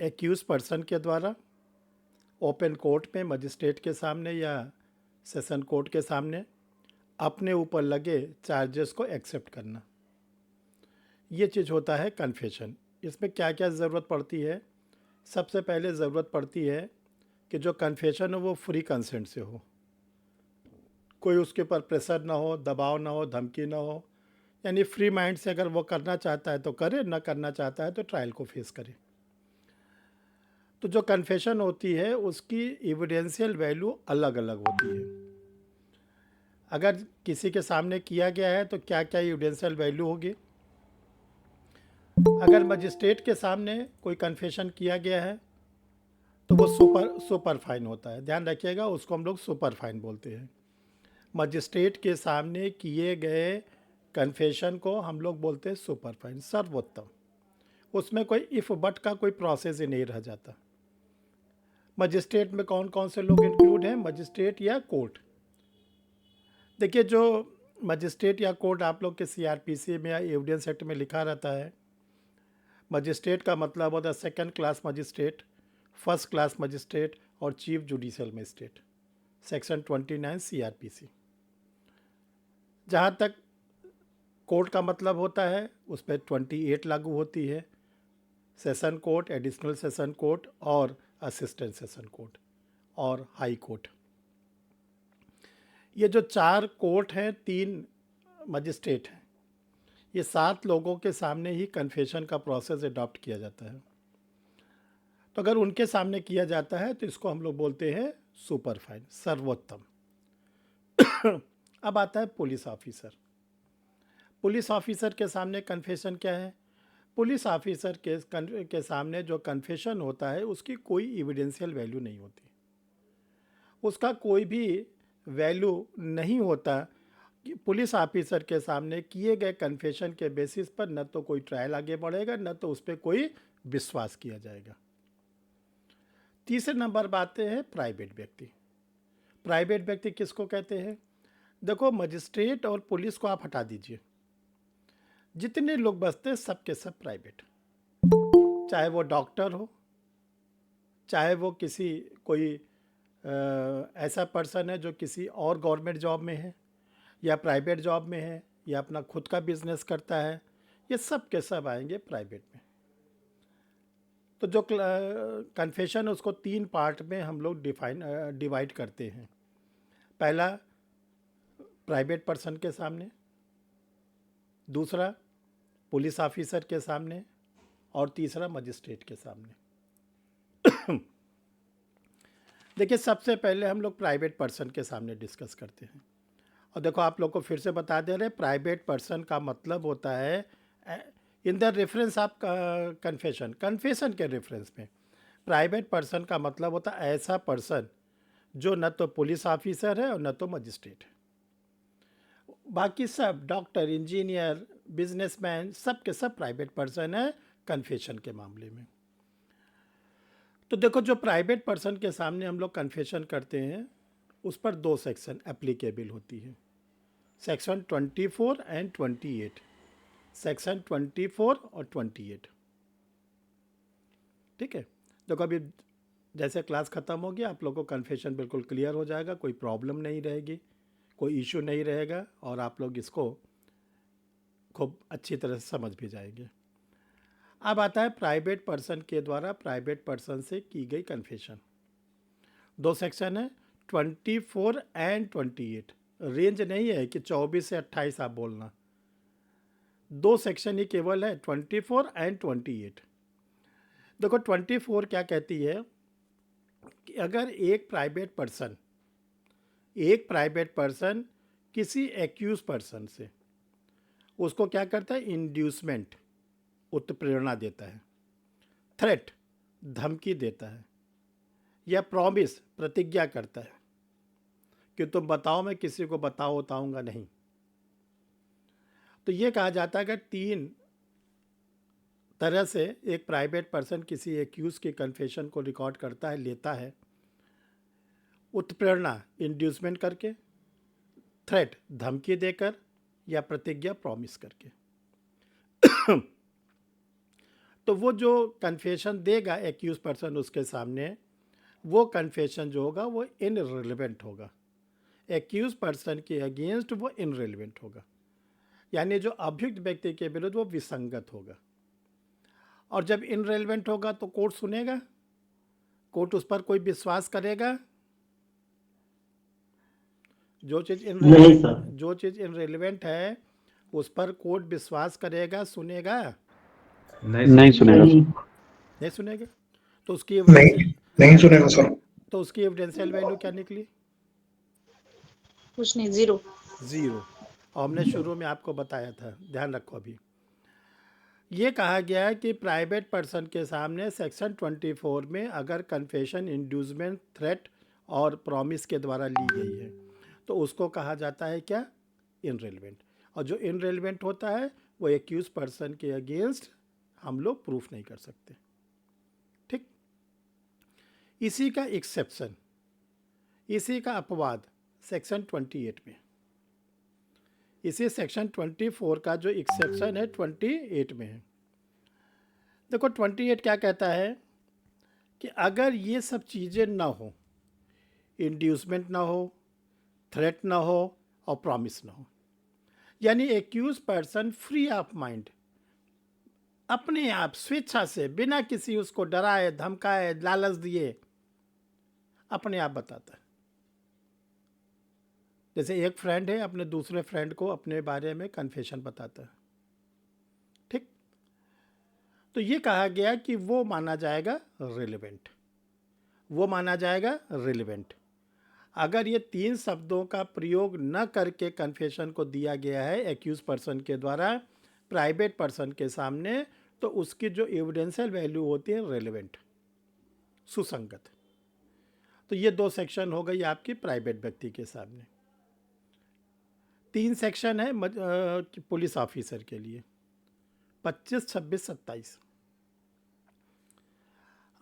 Accused person के द्वारा open court में मजिस्ट्रेट के सामने या सेशन कोर्ट के सामने अपने ऊपर लगे चार्जेस को एक्सेप्ट करना, ये चीज़ होता है कन्फेशन। इसमें क्या क्या ज़रूरत पड़ती है? सबसे पहले ज़रूरत पड़ती है कि जो कन्फेशन हो वो फ्री कंसेंट से हो, कोई उसके ऊपर प्रेशर ना हो, दबाव ना हो, धमकी ना हो, यानी फ्री माइंड से अगर वो करना चाहता है तो करे, ना करना चाहता है तो ट्रायल को फेस करे। तो जो कन्फेशन होती है उसकी एविडेंशियल वैल्यू अलग अलग होती है। अगर किसी के सामने किया गया है तो क्या क्या एविडेंशियल वैल्यू होगी? अगर मजिस्ट्रेट के सामने कोई कन्फेशन किया गया है तो वो सुपर फाइन होता है, ध्यान रखिएगा, उसको हम लोग सुपर फाइन बोलते हैं। मजिस्ट्रेट के सामने किए गए कन्फेशन को हम लोग बोलते हैं सुपर फाइन, सर्वोत्तम। उसमें कोई इफ़ बट का कोई प्रोसेस ही नहीं रह जाता। मजिस्ट्रेट में कौन कौन से लोग इंक्लूड हैं? मजिस्ट्रेट या कोर्ट। देखिए, जो मजिस्ट्रेट या कोर्ट आप लोग के सीआरपीसी में या एविडेंस एक्ट में लिखा रहता है, मजिस्ट्रेट का मतलब होता है second class magistrate, first class magistrate और chief judicial magistrate, section 29 CrPC. जहाँ तक कोर्ट का मतलब होता है उस पर 28 लागू होती है, session court, additional session court और असिस्टेंट सेशन कोर्ट और हाई कोर्ट। ये जो 4 कोर्ट हैं, 3 मजिस्ट्रेट हैं, ये 7 लोगों के सामने ही कन्फेशन का प्रोसेस अडॉप्ट किया जाता है। तो अगर उनके सामने किया जाता है तो इसको हम लोग बोलते हैं सुपर फाइन, सर्वोत्तम। अब आता है पुलिस ऑफिसर। पुलिस ऑफिसर के सामने कन्फेशन क्या है? पुलिस ऑफिसर के सामने जो कन्फेशन होता है उसकी कोई एविडेंशियल वैल्यू नहीं होती, उसका कोई भी वैल्यू नहीं होता। कि पुलिस ऑफिसर के सामने किए गए कन्फेशन के बेसिस पर न तो कोई ट्रायल आगे बढ़ेगा, न तो उस पर कोई विश्वास किया जाएगा। तीसरे नंबर पर आते हैं प्राइवेट व्यक्ति। प्राइवेट व्यक्ति किसको कहते हैं? देखो, मजिस्ट्रेट और पुलिस को आप हटा दीजिए, जितने लोग बसते हैं सब के सब प्राइवेट। चाहे वो डॉक्टर हो, चाहे वो किसी कोई ऐसा पर्सन है जो किसी और गवर्नमेंट जॉब में है या प्राइवेट जॉब में है या अपना खुद का बिजनेस करता है, ये सब के सब आएंगे प्राइवेट में। तो जो कन्फेशन है उसको 3 पार्ट में हम लोग डिवाइड करते हैं। पहला प्राइवेट पर्सन के सामने, दूसरा पुलिस ऑफिसर के सामने और तीसरा मजिस्ट्रेट के सामने। देखिए, सबसे पहले हम लोग प्राइवेट पर्सन के सामने डिस्कस करते हैं। और देखो, आप लोग को फिर से बता दे रहे, प्राइवेट पर्सन का मतलब होता है in the reference of confession के रेफरेंस में प्राइवेट पर्सन का मतलब होता है ऐसा पर्सन जो न तो पुलिस ऑफिसर है और न तो मजिस्ट्रेट है। बाकी सब डॉक्टर, इंजीनियर, बिजनेसमैन, सब के सब प्राइवेट पर्सन है कन्फेशन के मामले में। तो देखो, जो प्राइवेट पर्सन के सामने हम लोग कन्फेशन करते हैं उस पर 2 सेक्शन एप्लीकेबल होती है, सेक्शन 24 एंड 28, सेक्शन 24 और 28। ठीक है, देखो अभी जैसे क्लास ख़त्म होगी आप लोगों को कन्फेशन बिल्कुल क्लियर हो जाएगा, कोई प्रॉब्लम नहीं रहेगी, कोई इशू नहीं रहेगा और आप लोग इसको खूब अच्छी तरह से समझ भी जाएंगे। अब आता है प्राइवेट पर्सन के द्वारा प्राइवेट पर्सन से की गई कन्फेशन। 2 सेक्शन है, 24 एंड 28। रेंज नहीं है कि 24 से 28 आप बोलना, 2 सेक्शन ही केवल है, 24 एंड 28। देखो, 24 क्या कहती है कि अगर एक प्राइवेट पर्सन किसी एक्यूज पर्सन से उसको क्या करता है, इंड्यूसमेंट, उत्प्रेरणा देता है, थ्रेट, धमकी देता है, या प्रॉमिस, प्रतिज्ञा करता है कि तुम बताओ, मैं किसी को बताऊंगा नहीं, तो ये कहा जाता है कि 3 तरह से एक प्राइवेट पर्सन किसी एक्यूज के कन्फेशन को रिकॉर्ड करता है, लेता है। उत्प्रेरणा, इंड्यूसमेंट करके, थ्रेट, धमकी देकर, या प्रतिज्ञा, प्रॉमिस करके। तो वो जो कन्फेशन देगा एक्यूज पर्सन उसके सामने, वो कन्फेशन जो होगा वो इनरिलेवेंट होगा, एक्यूज पर्सन के अगेंस्ट वो इनरिलेवेंट होगा, यानी जो अभियुक्त व्यक्ति के विरुद्ध वो विसंगत होगा। और जब इनरिलेवेंट होगा तो कोर्ट सुनेगा, कोर्ट उस पर कोई विश्वास करेगा? जो चीज़ नहीं सर। इनरिलेवेंट है उस पर कोर्ट विश्वास करेगा, सुनेगा? नहीं सुनेगा नहीं। सर। नहीं सुनेगा। तो उसकी नहीं एविडेंशियल नहीं सुनेगा सर। तो उसकी एविडेंशियल वैल्यू क्या निकली? कुछ नहीं, 0। ज़ीरो। और हमने शुरू में आपको बताया था, ध्यान रखो। अभी ये कहा गया है कि प्राइवेट पर्सन के सामने सेक्शन 24 में अगर कन्फेशन, इंड्यूसमेंट, थ्रेट और प्रॉमिस के द्वारा ली गई है तो उसको कहा जाता है क्या? इनरेलेवेंट। और जो इनरेलेवेंट होता है वो एक्यूज पर्सन के अगेंस्ट हम लोग प्रूफ नहीं कर सकते। ठीक। इसी का एक्सेप्शन, इसी का अपवाद सेक्शन 28 में, इसी सेक्शन 24 का जो एक्सेप्शन है 28 में है। देखो 28 क्या कहता है कि अगर ये सब चीज़ें ना हो, इंड्यूसमेंट ना हो, थ्रेट ना हो और प्रॉमिस ना हो, यानी accused person free of mind अपने आप स्वेच्छा से, बिना किसी उसको डराए, धमकाए, लालच दिए, अपने आप बताता है। जैसे एक फ्रेंड है अपने दूसरे फ्रेंड को अपने बारे में कन्फेशन बताता है। ठीक। तो ये कहा गया कि वो माना जाएगा रिलेवेंट, वो माना जाएगा रिलेवेंट। अगर ये 3 शब्दों का प्रयोग न करके कन्फेशन को दिया गया है एक्यूज पर्सन के द्वारा प्राइवेट पर्सन के सामने, तो उसकी जो एविडेंशियल वैल्यू होती है रिलेवेंट, सुसंगत। तो ये 2 सेक्शन हो गई आपकी प्राइवेट व्यक्ति के सामने। 3 सेक्शन है पुलिस ऑफिसर के लिए, 25, 26, 27।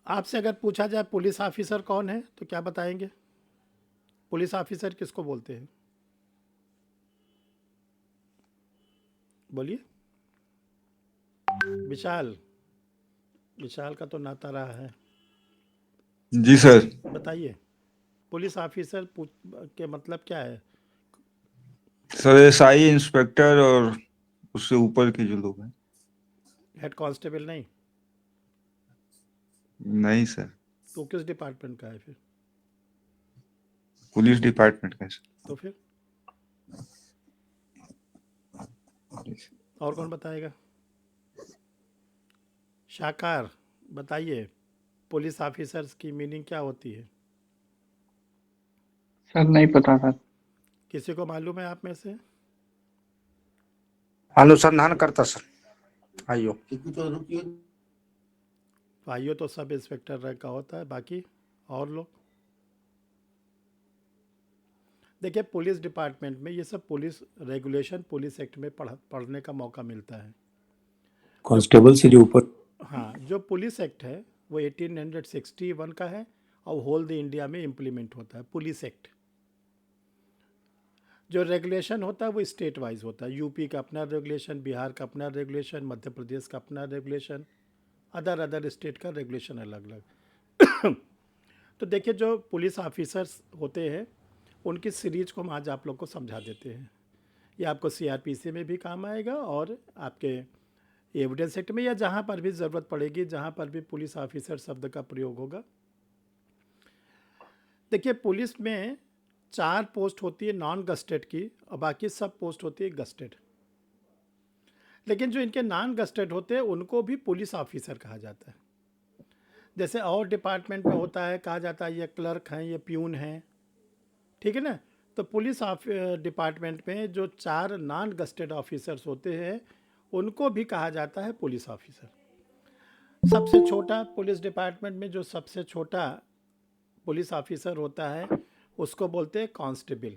आपसे अगर पूछा जाए पुलिस ऑफिसर कौन है तो क्या बताएंगे? पुलिस ऑफिसर किसको बोलते हैं? बोलिए। विशाल, विशाल का तो नाता रहा है। जी सर। बताइए पुलिस ऑफिसर के मतलब क्या है? सर एसआई, इंस्पेक्टर और उससे ऊपर के जो लोग हैं। हेड कांस्टेबल नहीं? नहीं सर, तो किस डिपार्टमेंट का है फिर? पुलिस डिपार्टमेंट का है तो फिर और कौन बताएगा? शाकार, बताइए पुलिस ऑफिसर्स की मीनिंग क्या होती है? सर नहीं पता सर। किसी को मालूम है आप में से? अनुसंधान करता सर। आइयो। आइयो तो सब इंस्पेक्टर रैंक का होता है, बाकी और लोग? देखिए पुलिस डिपार्टमेंट में ये सब पुलिस रेगुलेशन, पुलिस एक्ट में पढ़ने का मौका मिलता है। कांस्टेबल से जो ऊपर। हाँ, जो पुलिस एक्ट है वो 1861 का है और होल द इंडिया में इम्प्लीमेंट होता है पुलिस एक्ट। जो रेगुलेशन होता है वो स्टेट वाइज होता है, यूपी का अपना रेगुलेशन, बिहार का अपना रेगुलेशन, मध्य प्रदेश का अपना रेगुलेशन, अदर स्टेट का रेगुलेशन अलग अलग। तो देखिए जो पुलिस ऑफिसर्स होते हैं उनकी सीरीज को हम आज आप लोग को समझा देते हैं। ये आपको सीआरपीसी में भी काम आएगा और आपके एविडेंस एक्ट में, या जहाँ पर भी ज़रूरत पड़ेगी, जहाँ पर भी पुलिस ऑफिसर शब्द का प्रयोग होगा। देखिए पुलिस में 4 पोस्ट होती है नॉन गस्टेड की और बाकी सब पोस्ट होती है गस्टेड। लेकिन जो इनके नॉन गस्टेड होते हैं उनको भी पुलिस ऑफिसर कहा जाता है। जैसे और डिपार्टमेंट में होता है, कहा जाता है ये क्लर्क हैं, ये प्यून हैं, ठीक है ना। तो पुलिस डिपार्टमेंट में जो 4 नॉन गस्टेड ऑफिसर्स होते हैं उनको भी कहा जाता है पुलिस ऑफिसर। सबसे छोटा पुलिस डिपार्टमेंट में जो सबसे छोटा पुलिस ऑफिसर होता है उसको बोलते हैं कांस्टेबल।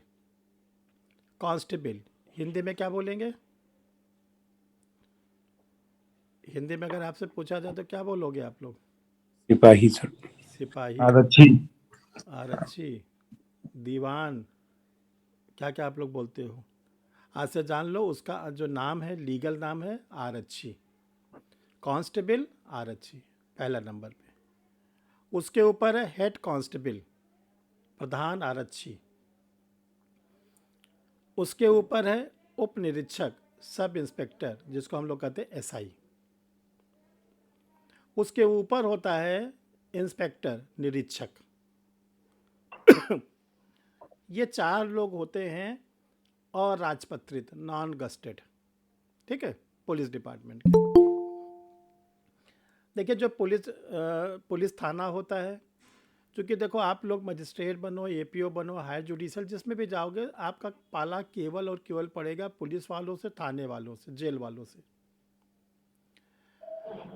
कांस्टेबल हिंदी में क्या बोलेंगे? हिंदी में अगर आपसे पूछा जाए तो क्या बोलोगे आप लोग? सिपाही सर। सिपाही, आरक्षी, आरक्षी, दीवान, क्या क्या आप लोग बोलते हो? आज से जान लो उसका जो नाम है, लीगल नाम है आरक्षी। कांस्टेबल आरक्षी पहला नंबर पे, उसके ऊपर है हेड कांस्टेबल प्रधान आरक्षी, उसके ऊपर है उप निरीक्षक सब इंस्पेक्टर जिसको हम लोग कहते हैं एसआई, उसके ऊपर होता है इंस्पेक्टर निरीक्षक। ये 4 लोग होते हैं और राजपत्रित नॉन गस्टेड, ठीक है, पुलिस डिपार्टमेंट के। देखिए जो पुलिस थाना होता है, क्योंकि देखो आप लोग मजिस्ट्रेट बनो, एपीओ बनो, हायर जुडिशल जिसमें भी जाओगे, आपका पाला केवल और केवल पड़ेगा पुलिस वालों से, थाने वालों से, जेल वालों से।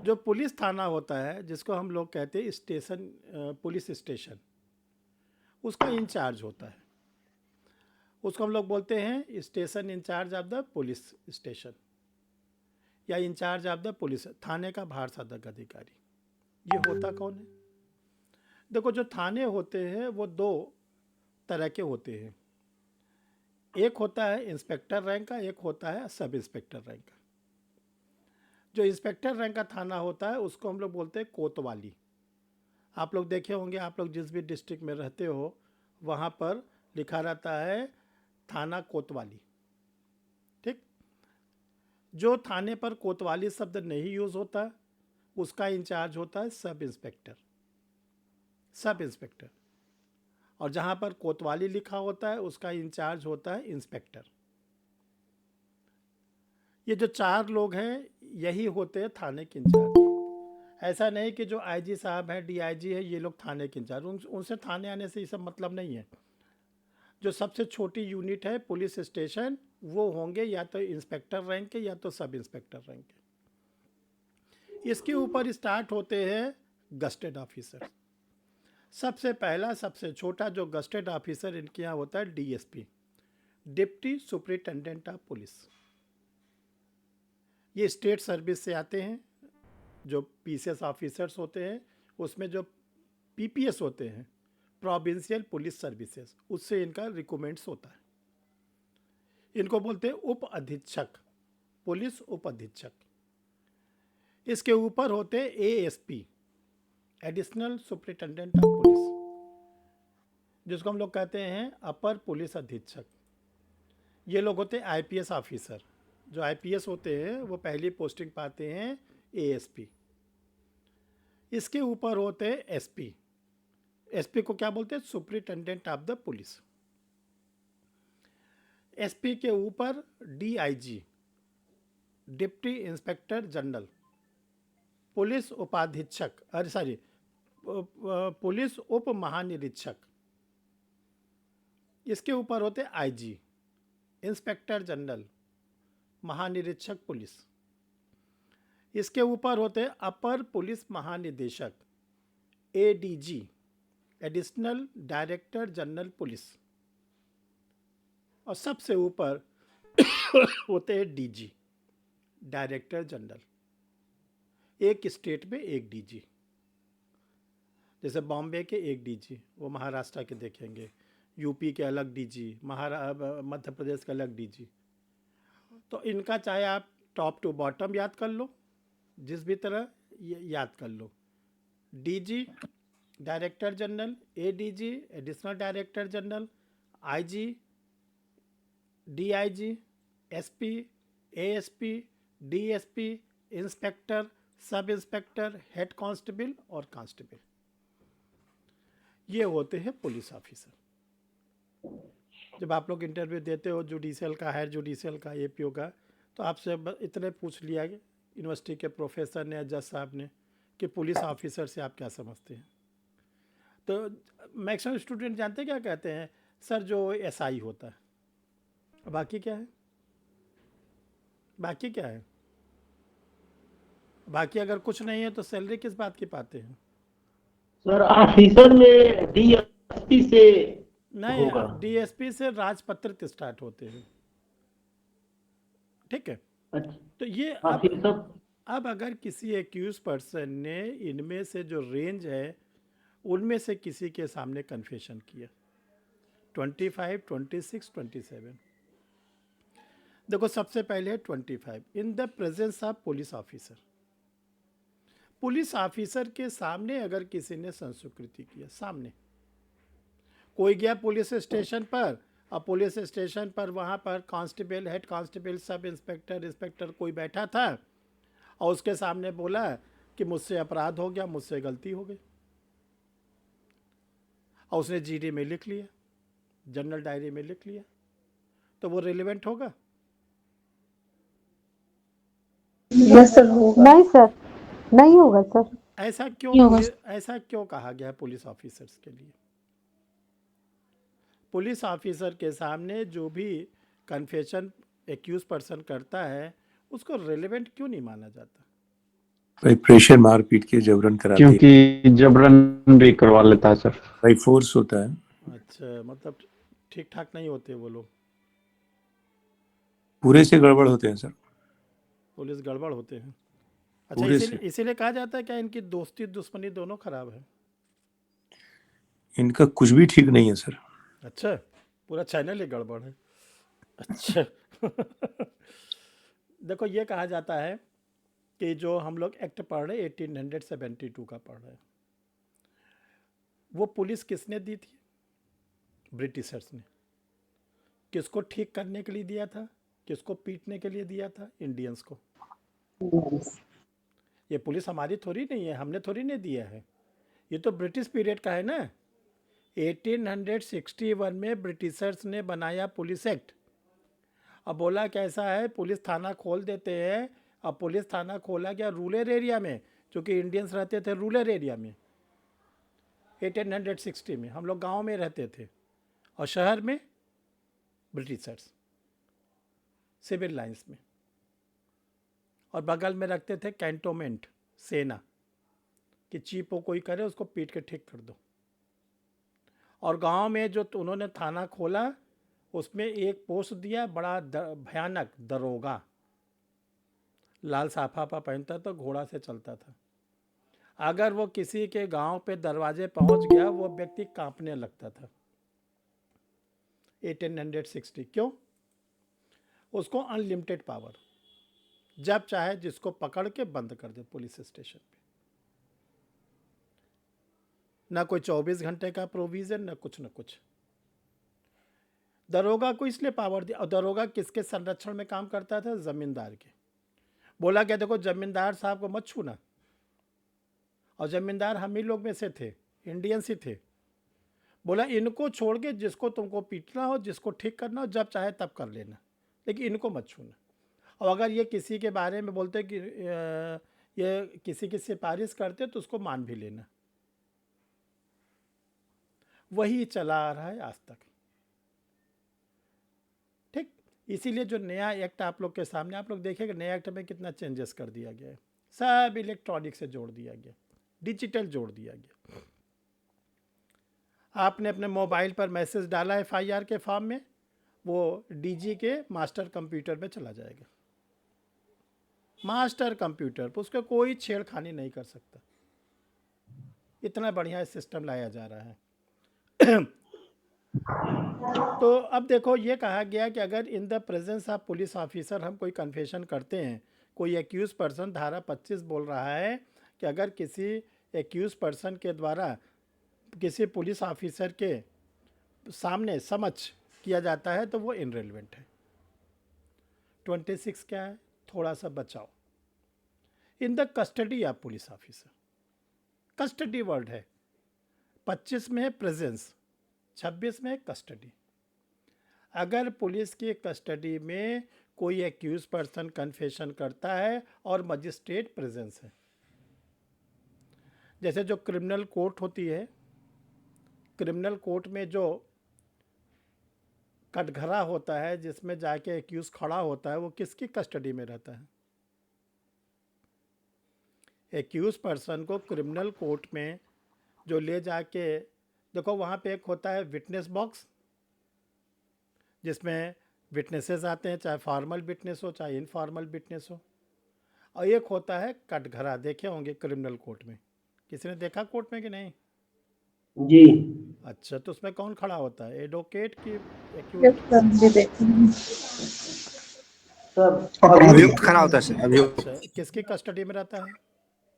जो पुलिस थाना होता है जिसको हम लोग कहते हैं स्टेशन, पुलिस स्टेशन, उसका इंचार्ज होता है, उसको हम लोग बोलते हैं station in charge of the police station या इंचार्ज ऑफ द पुलिस, थाने का भार साधक अधिकारी। ये होता कौन है? देखो जो थाने होते हैं वो 2 तरह के होते हैं, एक होता है इंस्पेक्टर रैंक का, एक होता है सब इंस्पेक्टर रैंक का। जो इंस्पेक्टर रैंक का थाना होता है उसको हम लोग बोलते हैं कोतवाली। आप लोग देखे होंगे, आप लोग जिस भी डिस्ट्रिक्ट में रहते हो वहाँ पर लिखा रहता है थाना कोतवाली, ठीक। जो थाने पर कोतवाली शब्द नहीं यूज़ होता उसका इंचार्ज होता है सब इंस्पेक्टर, सब इंस्पेक्टर, और जहाँ पर कोतवाली लिखा होता है उसका इंचार्ज होता है इंस्पेक्टर। ये जो 4 लोग हैं यही होते हैं थाने के इंचार्ज। ऐसा नहीं कि जो आईजी साहब हैं, डीआईजी है, ये लोग थाने के इंचार्ज, उनसे थाने आने से ये सब मतलब नहीं है। जो सबसे छोटी यूनिट है पुलिस स्टेशन, वो होंगे या तो इंस्पेक्टर रैंक के या तो सब इंस्पेक्टर रैंक के। इसके ऊपर स्टार्ट होते हैं गस्टेड ऑफिसर। सबसे पहला सबसे छोटा जो गस्टेड ऑफिसर इनके यहाँ होता है DSP, deputy superintendent of police. ये स्टेट सर्विस से आते हैं। जो पीसीएस ऑफिसर्स होते हैं उसमें जो पीपीएस होते हैं, प्रोविंशियल पुलिस सर्विसेज, उससे इनका रिकमेंड्स होता है। इनको बोलते हैं उप अधीक्षक, पुलिस उप अधीक्षक। इसके ऊपर होते हैं ASP, additional superintendent of police, जिसको हम लोग कहते हैं अपर पुलिस अधीक्षक। ये लोग होते हैं आईपीएस ऑफिसर। जो आईपीएस होते हैं वो पहली पोस्टिंग पाते हैं एएसपी। इसके ऊपर होते हैं एसपी। एसपी को क्या बोलते हैं? Superintendent of the police. SP के ऊपर DIG, deputy inspector general, police उपाधीक्षक, अरे सॉरी, पुलिस उप महानिरीक्षक। इसके ऊपर होते आईजी, इंस्पेक्टर जनरल, महानिरीक्षक पुलिस। इसके ऊपर होते अपर पुलिस महानिदेशक, ADG, additional director general police. और सबसे ऊपर होते हैं डीजी, डायरेक्टर जनरल। एक स्टेट में एक डीजी, जैसे बॉम्बे के एक डीजी, वो महाराष्ट्र के देखेंगे, यूपी के अलग डीजी, मध्य प्रदेश के अलग डीजी। तो इनका चाहे आप टॉप टू बॉटम याद कर लो, जिस भी तरह याद कर लो। DG, director general, ADG, additional director general, IG, DIG, SP, ASP, DSP, inspector, sub inspector, head constable और कांस्टेबल। ये होते हैं पुलिस ऑफिसर। जब आप लोग इंटरव्यू देते हो जुडिशियल का, हायर जुडिशियल का, एपीओ का, तो आपसे इतने पूछ लिया यूनिवर्सिटी के प्रोफेसर ने, जज साहब ने, कि पुलिस ऑफिसर से आप क्या समझते हैं। तो मैक्सिमम स्टूडेंट जानते हैं क्या कहते हैं? सर जो एसआई होता है। बाकी क्या है? बाकी क्या है? बाकी अगर कुछ नहीं है तो सैलरी किस बात की पाते हैं? सर ऑफिसर में डीएसपी से नहीं, होगा। डीएसपी से राजपत्रित स्टार्ट होते हैं, ठीक है। अच्छा, तो ये हाँ फिर सब अब अगर किसी एक्यूज पर्सन ने इनमें से जो रेंज है उनमें से किसी के सामने कन्फेशन किया, 25, 26, 27। देखो सबसे पहले है 25, in the presence of police officer. Police officer के सामने अगर किसी ने संस्कृति किया, सामने कोई गया पुलिस स्टेशन पर, और पुलिस स्टेशन पर वहाँ पर constable, head constable, sub inspector, inspector कोई बैठा था, और उसके सामने बोला कि मुझसे अपराध हो गया, मुझसे गलती हो गई, और उसने जीडी में लिख लिया, जनरल डायरी में लिख लिया, तो वो रिलेवेंट होगा? यस सर होगा। नहीं सर, नहीं होगा सर। ऐसा क्यों नहीं होगा। ऐसा क्यों कहा गया है पुलिस ऑफिसर्स के लिए? पुलिस ऑफिसर के सामने जो भी कन्फेशन एक्यूज पर्सन करता है उसको रिलेवेंट क्यों नहीं माना जाता? भाई प्रेशर मार पीट के जबरन कराते हैं, क्योंकि जबरन भी करवा लेता है सर। भाई फोर्स होता है। अच्छा, मतलब ठीक ठाक नहीं होते वो लोग, पूरे से गड़बड़ होते हैं सर। पुलिस गड़बड़ होते हैं। अच्छा, पूरे इसीलिए कहा जाता है क्या इनकी दोस्ती दुश्मनी दोनों खराब है? इनका कुछ भी ठीक नहीं है सर। अच्छा, पूरा चैनल ही गड़बड़ है। अच्छा देखो, ये कहा जाता है कि जो हम लोग एक्ट पढ़ रहे 1872 का पढ़ रहे हैं, वो पुलिस किसने दी थी? ब्रिटिशर्स ने। किसको ठीक करने के लिए दिया था? किसको पीटने के लिए दिया था? इंडियंस को। ये पुलिस हमारी थोड़ी नहीं है, हमने थोड़ी नहीं दिया है, ये तो ब्रिटिश पीरियड का है ना। 1861 में ब्रिटिशर्स ने बनाया पुलिस एक्ट। अब बोला कैसा है, पुलिस थाना खोल देते हैं। अब पुलिस थाना खोला गया रूरल एरिया में, क्योंकि इंडियंस रहते थे रूरल एरिया में। 1860 में हम लोग गांव में रहते थे, और शहर में ब्रिटिशर्स सिविल लाइंस में, और बगल में रखते थे कैंटोनमेंट, सेना, कि चीपो कोई करे उसको पीट के ठीक कर दो। और गांव में जो उन्होंने थाना खोला उसमें एक पोस्ट दिया, बड़ा भयानक दरोगा, लाल साफा पहनता था, घोड़ा से चलता था। अगर वो किसी के गांव पे दरवाजे पहुंच गया, वो व्यक्ति कांपने लगता था। 1860 क्यों? उसको अनलिमिटेड पावर, जब चाहे जिसको पकड़ के बंद कर दे पुलिस स्टेशन पे। ना कोई 24 घंटे का प्रोविजन, ना कुछ। दरोगा को इसलिए पावर दिया। और दरोगा किसके संरक्षण में काम करता था? जमींदार के। बोला क्या, देखो जमींदार साहब को मत छूना, और जमींदार हम ही लोग में से थे, इंडियंस ही थे। बोला इनको छोड़ के जिसको तुमको पीटना हो, जिसको ठीक करना हो, जब चाहे तब कर लेना, लेकिन इनको मत छूना। और अगर ये किसी के बारे में बोलते कि ये किसी की सिफारिश करते तो उसको मान भी लेना। वही चला आ रहा है आज तक। ठीक, इसीलिए जो नया एक्ट आप लोग के सामने, आप लोग देखेंगे नया एक्ट में कितना चेंजेस कर दिया गया है। सब इलेक्ट्रॉनिक से जोड़ दिया गया, डिजिटल जोड़ दिया गया। आपने अपने मोबाइल पर मैसेज डाला FIR के फॉर्म में, वो DG के मास्टर कंप्यूटर में चला जाएगा। मास्टर कंप्यूटर पर उसका कोई छेड़खानी नहीं कर सकता। इतना बढ़िया सिस्टम लाया जा रहा है। तो अब देखो, ये कहा गया कि अगर in the presence of police officer हम कोई कन्फेशन करते हैं, कोई एक्यूज पर्सन, धारा 25 बोल रहा है कि अगर किसी एक्यूज पर्सन के द्वारा किसी पुलिस ऑफिसर के सामने समक्ष किया जाता है तो वो इनरेलेवेंट है। 26 क्या है? थोड़ा सा बचाओ। In the custody of police officer, custody word है। 25 में है प्रेजेंस, 26 में है कस्टडी। अगर पुलिस की कस्टडी में कोई एक्यूज पर्सन कन्फेशन करता है और मजिस्ट्रेट प्रेजेंस है, जैसे जो क्रिमिनल कोर्ट होती है, क्रिमिनल कोर्ट में जो कटघरा होता है जिसमें जाके एक्यूज खड़ा होता है, वो किसकी कस्टडी में रहता है? एक्यूज पर्सन को क्रिमिनल कोर्ट में जो ले जाके, देखो वहाँ पे एक होता है विटनेस बॉक्स, जिसमें विटनेसेस आते हैं, चाहे फॉर्मल विटनेस हो चाहे इनफॉर्मल विटनेस हो, और एक होता है कटघरा। देखे होंगे क्रिमिनल कोर्ट में, किसी ने देखा कोर्ट में कि नहीं? जी अच्छा, तो उसमें कौन खड़ा होता है? एडवोकेट की सर, अभियुक्त खड़ा होता है सर, अभियुक्त। अच्छा, किसकी कस्टडी में रहता है?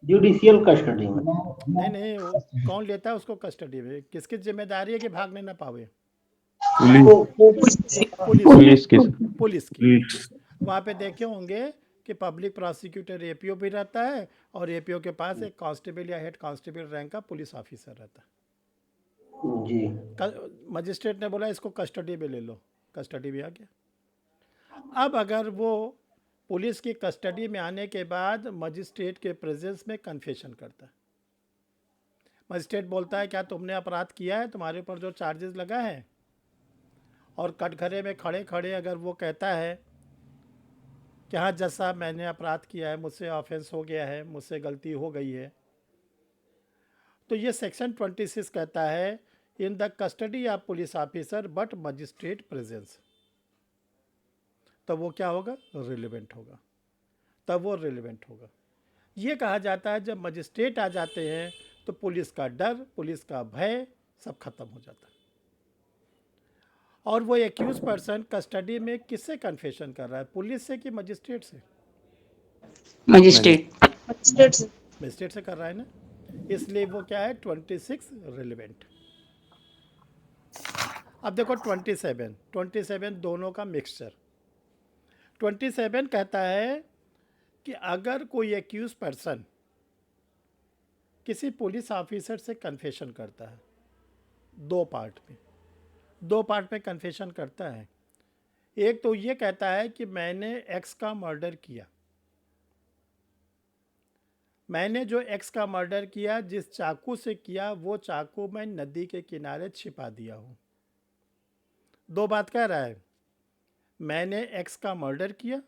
जुडिशियल कस्टडी में। नहीं नहीं, वो कौन लेता है उसको कस्टडी में? किसकी जिम्मेदारी है कि भागने ना पावे? पुलिस पुलिस पुलिस की सर। पुलिस की। पुलिस वहाँ पे देखे होंगे कि पब्लिक प्रोसिक्यूटर एपीओ भी रहता है और एपीओ के पास एक कांस्टेबल या हेड कांस्टेबल रैंक का पुलिस ऑफिसर रहता जी। है। मजिस्ट्रेट ने बोला इसको कस्टडी में ले लो, कस्टडी में आ गया। अब अगर वो पुलिस की कस्टडी में आने के बाद मजिस्ट्रेट के प्रेजेंस में कन्फेशन करता है, मजिस्ट्रेट बोलता है क्या तुमने अपराध किया है, तुम्हारे ऊपर जो चार्जेस लगा है, और कटघरे में खड़े खड़े अगर वो कहता है कि हाँ जज साहब मैंने अपराध किया है, मुझसे ऑफेंस हो गया है, मुझसे गलती हो गई है, तो ये सेक्शन 26 कहता है in the custody of police officer but magistrate presence, तब वो क्या होगा? रिलेवेंट होगा, तब वो रिलेवेंट होगा। ये कहा जाता है जब मजिस्ट्रेट आ जाते हैं तो पुलिस का डर, पुलिस का भय सब खत्म हो जाता है। और वो एक्यूज पर्सन कस्टडी में किससे कन्फेशन कर रहा है, पुलिस से कि मजिस्ट्रेट से? मजिस्ट्रेट। मजिस्ट्रेट से कर रहा है ना, इसलिए वो क्या है? 26 रिलेवेंट। अब देखो 27 दोनों का मिक्सचर। 27 कहता है कि अगर कोई एक्यूज पर्सन किसी पुलिस ऑफिसर से कन्फेशन करता है, दो पार्ट में कन्फेशन करता है। एक तो ये कहता है कि मैंने एक्स का मर्डर किया, मैंने जो एक्स का मर्डर किया जिस चाकू से किया वो चाकू मैं नदी के किनारे छिपा दिया हूँ। दो बात कह रहा है, मैंने एक्स का मर्डर किया,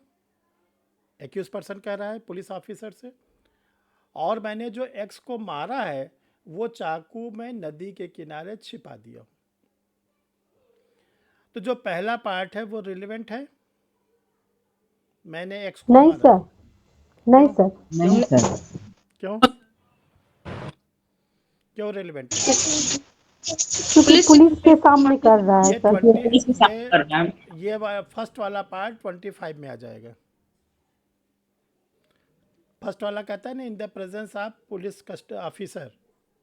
एक्यूज पर्सन कह रहा है पुलिस ऑफिसर से, और मैंने जो एक्स को मारा है वो चाकू मैं नदी के किनारे छिपा दिया हूँ। तो जो पहला पार्ट है वो रिलेवेंट है, मैंने एक्स को नहीं मारा। सर, नहीं सर, नहीं सर। क्यों क्यों रिलेवेंट है? क्योंकि पुलिस के सामने कर रहा है सर। ये फर्स्ट वाला पार्ट 25 में आ जाएगा। फर्स्ट वाला कहता है ना in the presence of police कस्ट ऑफिसर,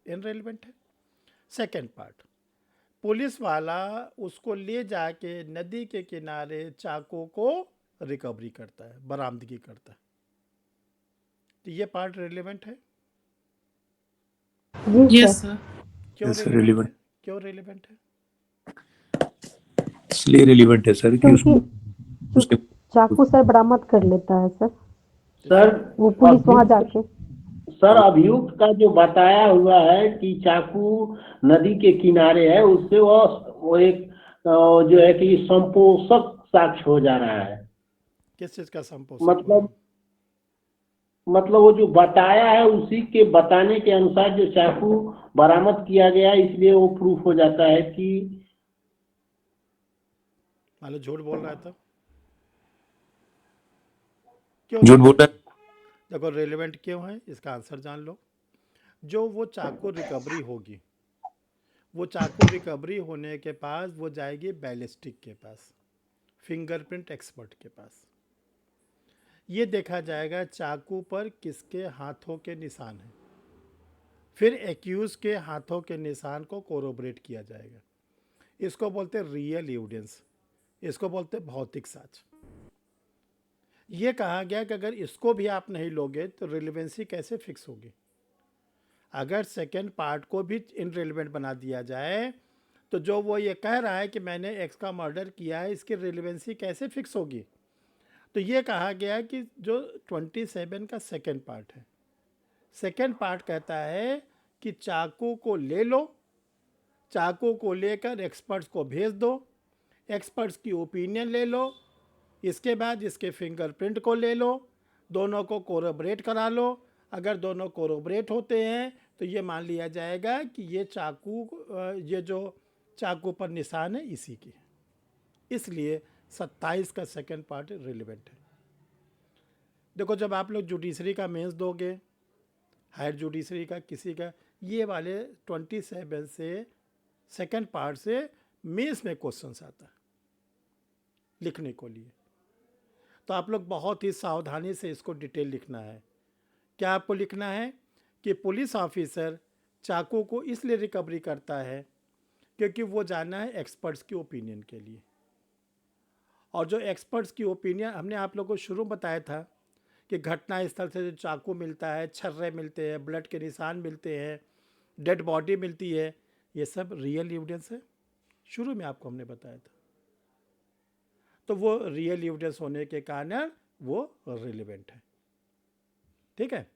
इनरिलेवेंट है। सेकंड पार्ट, पुलिस वाला उसको ले जाके नदी के किनारे चाकू को रिकवरी करता है, बरामदगी करता है, तो ये पार्ट रिलेवेंट है। जी सर। क्यों Yes, रिलेवेंट relevant. है? क्यों रिलेवेंट है? इसलिए रिलीवेंट है सर कि क्योंकि उसके चाकू सर बरामद कर लेता है सर, सर वो पुलिस वहां जाके। सर अभियुक्त का जो बताया हुआ है कि चाकू नदी के किनारे है, उससे वो एक जो है कि संपोषक साक्ष्य हो जा रहा है। किस चीज का संपोषण? मतलब वो जो बताया है उसी के बताने के अनुसार जो चाकू बरामद किया गया है, इसलिए वो प्रूफ हो जाता है कि मान लो झूठ बोल रहा है तो क्यों झूठ बोल रहा है। देखो रेलेवेंट क्यों है, इसका आंसर जान लो। जो वो चाकू रिकवरी होगी, वो चाकू रिकवरी होने के पास वो जाएगी बैलिस्टिक के पास, फिंगरप्रिंट एक्सपर्ट के पास। ये देखा जाएगा चाकू पर किसके हाथों के निशान हैं, फिर एक्यूज के हाथों के निशान को कोरोबरेट किया जाएगा। इसको बोलते रियल एविडेंस, इसको बोलते भौतिक साक्ष्य। ये कहा गया कि अगर इसको भी आप नहीं लोगे तो रिलेवेंसी कैसे फिक्स होगी। अगर सेकेंड पार्ट को भी इनरिलेवेंट बना दिया जाए तो जो वो ये कह रहा है कि मैंने एक्स का मर्डर किया है, इसकी रिलेवेंसी कैसे फिक्स होगी। तो ये कहा गया कि जो 27 का सेकेंड पार्ट है, सेकेंड पार्ट कहता है कि चाकू को ले लो, चाकू को लेकर एक्सपर्ट्स को भेज दो, एक्सपर्ट्स की ओपिनियन ले लो, इसके बाद इसके फिंगरप्रिंट को ले लो, दोनों को कोरोबरेट करा लो। अगर दोनों कोरोबरेट होते हैं तो ये मान लिया जाएगा कि ये चाकू, ये जो चाकू पर निशान है इसी की है। इसलिए 27 का सेकेंड पार्ट रिलेवेंट है। देखो जब आप लोग जुडिशरी का मेंस दोगे, हायर जुडिशरी का किसी का, ये वाले 27 से सेकेंड पार्ट से मेंस में क्वेश्चंस आता है लिखने को लिए। तो आप लोग बहुत ही सावधानी से इसको डिटेल लिखना है क्या आपको लिखना है कि पुलिस ऑफिसर चाकू को इसलिए रिकवरी करता है क्योंकि वो जाना है एक्सपर्ट्स की ओपिनियन के लिए, और जो एक्सपर्ट्स की ओपिनियन हमने आप लोगों को शुरू बताया था कि घटना स्थल से जो चाकू मिलता है, छर्रे मिलते हैं, ब्लड के निशान मिलते हैं, डेड बॉडी मिलती है, ये सब रियल एविडेंस है। शुरू में आपको हमने बताया था। तो वो रियल एविडेंस होने के कारण वो रिलेवेंट है। ठीक है,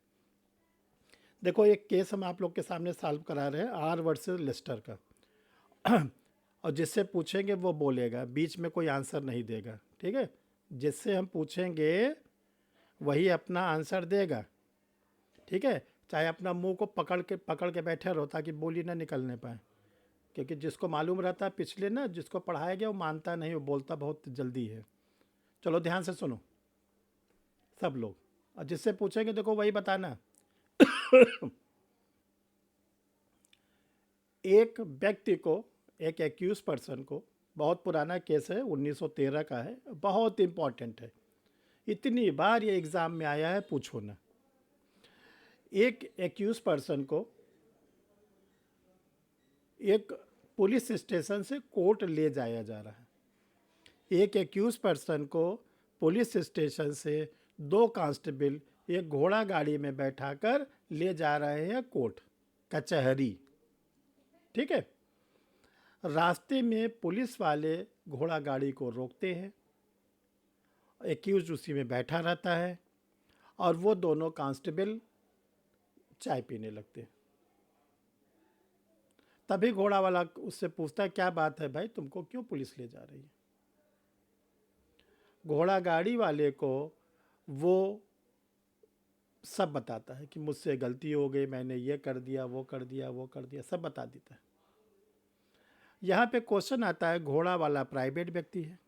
देखो एक केस हम आप लोग के सामने सॉल्व करा रहे हैं, आर वर्सेस लेस्टर का। और जिससे पूछेंगे वो बोलेगा, बीच में कोई आंसर नहीं देगा। ठीक है, जिससे हम पूछेंगे वही अपना आंसर देगा। ठीक है, चाहे अपना मुंह को पकड़ के बैठे रहो ताकि बोली ना निकलने पाए, क्योंकि जिसको मालूम रहता है पिछले ना जिसको पढ़ाया गया वो मानता नहीं, वो बोलता बहुत जल्दी है। चलो ध्यान से सुनो सब लोग, और जिससे पूछेंगे देखो वही बताना। एक व्यक्ति को, एक एक्यूज पर्सन को, बहुत पुराना केस है, 1913 का है, बहुत इम्पॉर्टेंट है, इतनी बार ये एग्ज़ाम में आया है, पूछो ना। एक एक्यूज पर्सन को एक पुलिस स्टेशन से कोर्ट ले जाया जा रहा है। एक एक्यूज पर्सन को पुलिस स्टेशन से 2 कांस्टेबल एक घोड़ा गाड़ी में बैठाकर ले जा रहे हैं कोर्ट कचहरी। ठीक है, रास्ते में पुलिस वाले घोड़ा गाड़ी को रोकते हैं, एक्यूज उसी में बैठा रहता है और वो दोनों कांस्टेबल चाय पीने लगते हैं। तभी घोड़ा वाला उससे पूछता है क्या बात है भाई, तुमको क्यों पुलिस ले जा रही है। घोड़ा गाड़ी वाले को वो सब बताता है कि मुझसे गलती हो गई, मैंने ये कर दिया, वो कर दिया, वो कर दिया, सब बता देता है। यहाँ पे क्वेश्चन आता है, घोड़ा वाला प्राइवेट व्यक्ति है,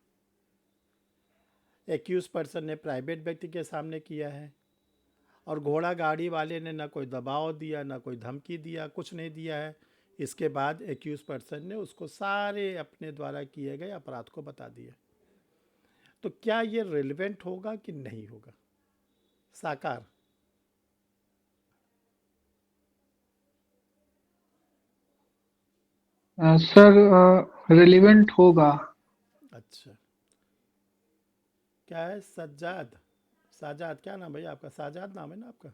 एक्यूज पर्सन ने प्राइवेट व्यक्ति के सामने किया है, और घोड़ा गाड़ी वाले ने ना कोई दबाव दिया, ना कोई धमकी दिया, कुछ नहीं दिया है। इसके बाद एक्यूज पर्सन ने उसको सारे अपने द्वारा किए गए अपराध को बता दिया। तो क्या ये रिलेवेंट होगा कि नहीं होगा? साकार सर रिलेवेंट होगा। अच्छा, क्या है? सज्जाद, साजाद, क्या नाम भैया आपका? साजाद नाम है ना आपका?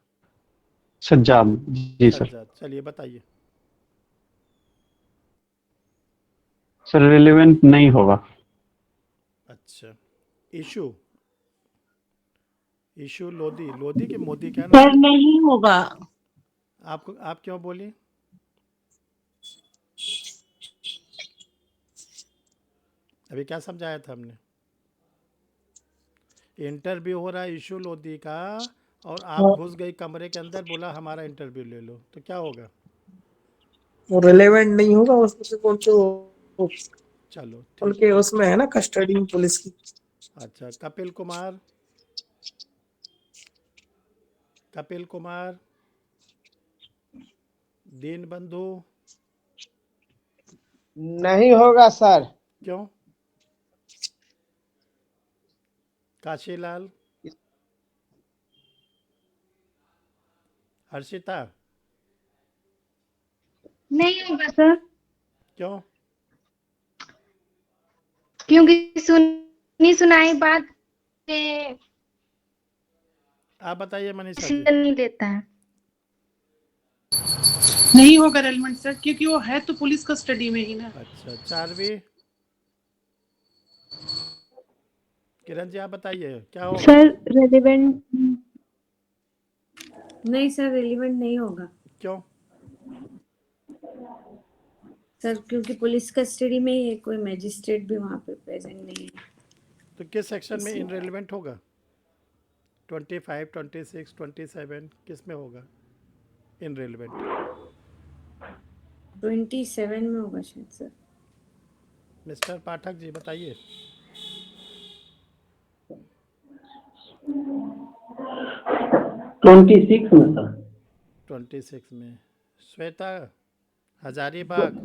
सज्जाद, जी सर। सज्जाद, चलिए बताइए। सर रिलेवेंट नहीं होगा। अच्छा, इशू लोधी के मोदी, क्या नाम सर है नहीं होगा। आपको? आप क्यों बोली? अभी क्या समझाया था हमने? इंटरव्यू हो रहा है इशू लोधी का, और आप घुस गई कमरे के अंदर, बोला हमारा इंटरव्यू ले लो, तो क्या होगा? वो रिलेवेंट नहीं होगा उसमें, कौन तो चलो ठीक। उनके उसमें है ना कस्टडी पुलिस की। अच्छा, कपिल कुमार, दीन बंधु, नहीं होगा सर। क्यों? काशीलाल, हर्षिता, नहीं होगा सर, क्यों? क्योंकि सुनी सुनाई बात पे आप बताइए मनीषा जी। डिसीजन नहीं देता है। नहीं होगा रेलेवेंट सर, क्योंकि वो है तो पुलिस कस्टडी में ही ना। अच्छा, चारवी, किरण जी आप बताइए क्या होगा? सर रेलेवेंट नहीं, सर रेलेवेंट नहीं होगा क्यों? सर, क्योंकि पुलिस कस्टडी में ही है, कोई मैजिस्ट्रेट भी वहाँ पे प्रेजेंट नहीं है। तो किस सेक्शन में इनरेलेवेंट होगा? 25, 26, 27 किस में होगा इनरेलेवेंट? 27 में होगा शायद सर। मिस्टर पाठक जी बताइए। 26 में सर। 26 में। श्वेता हजारीबाग,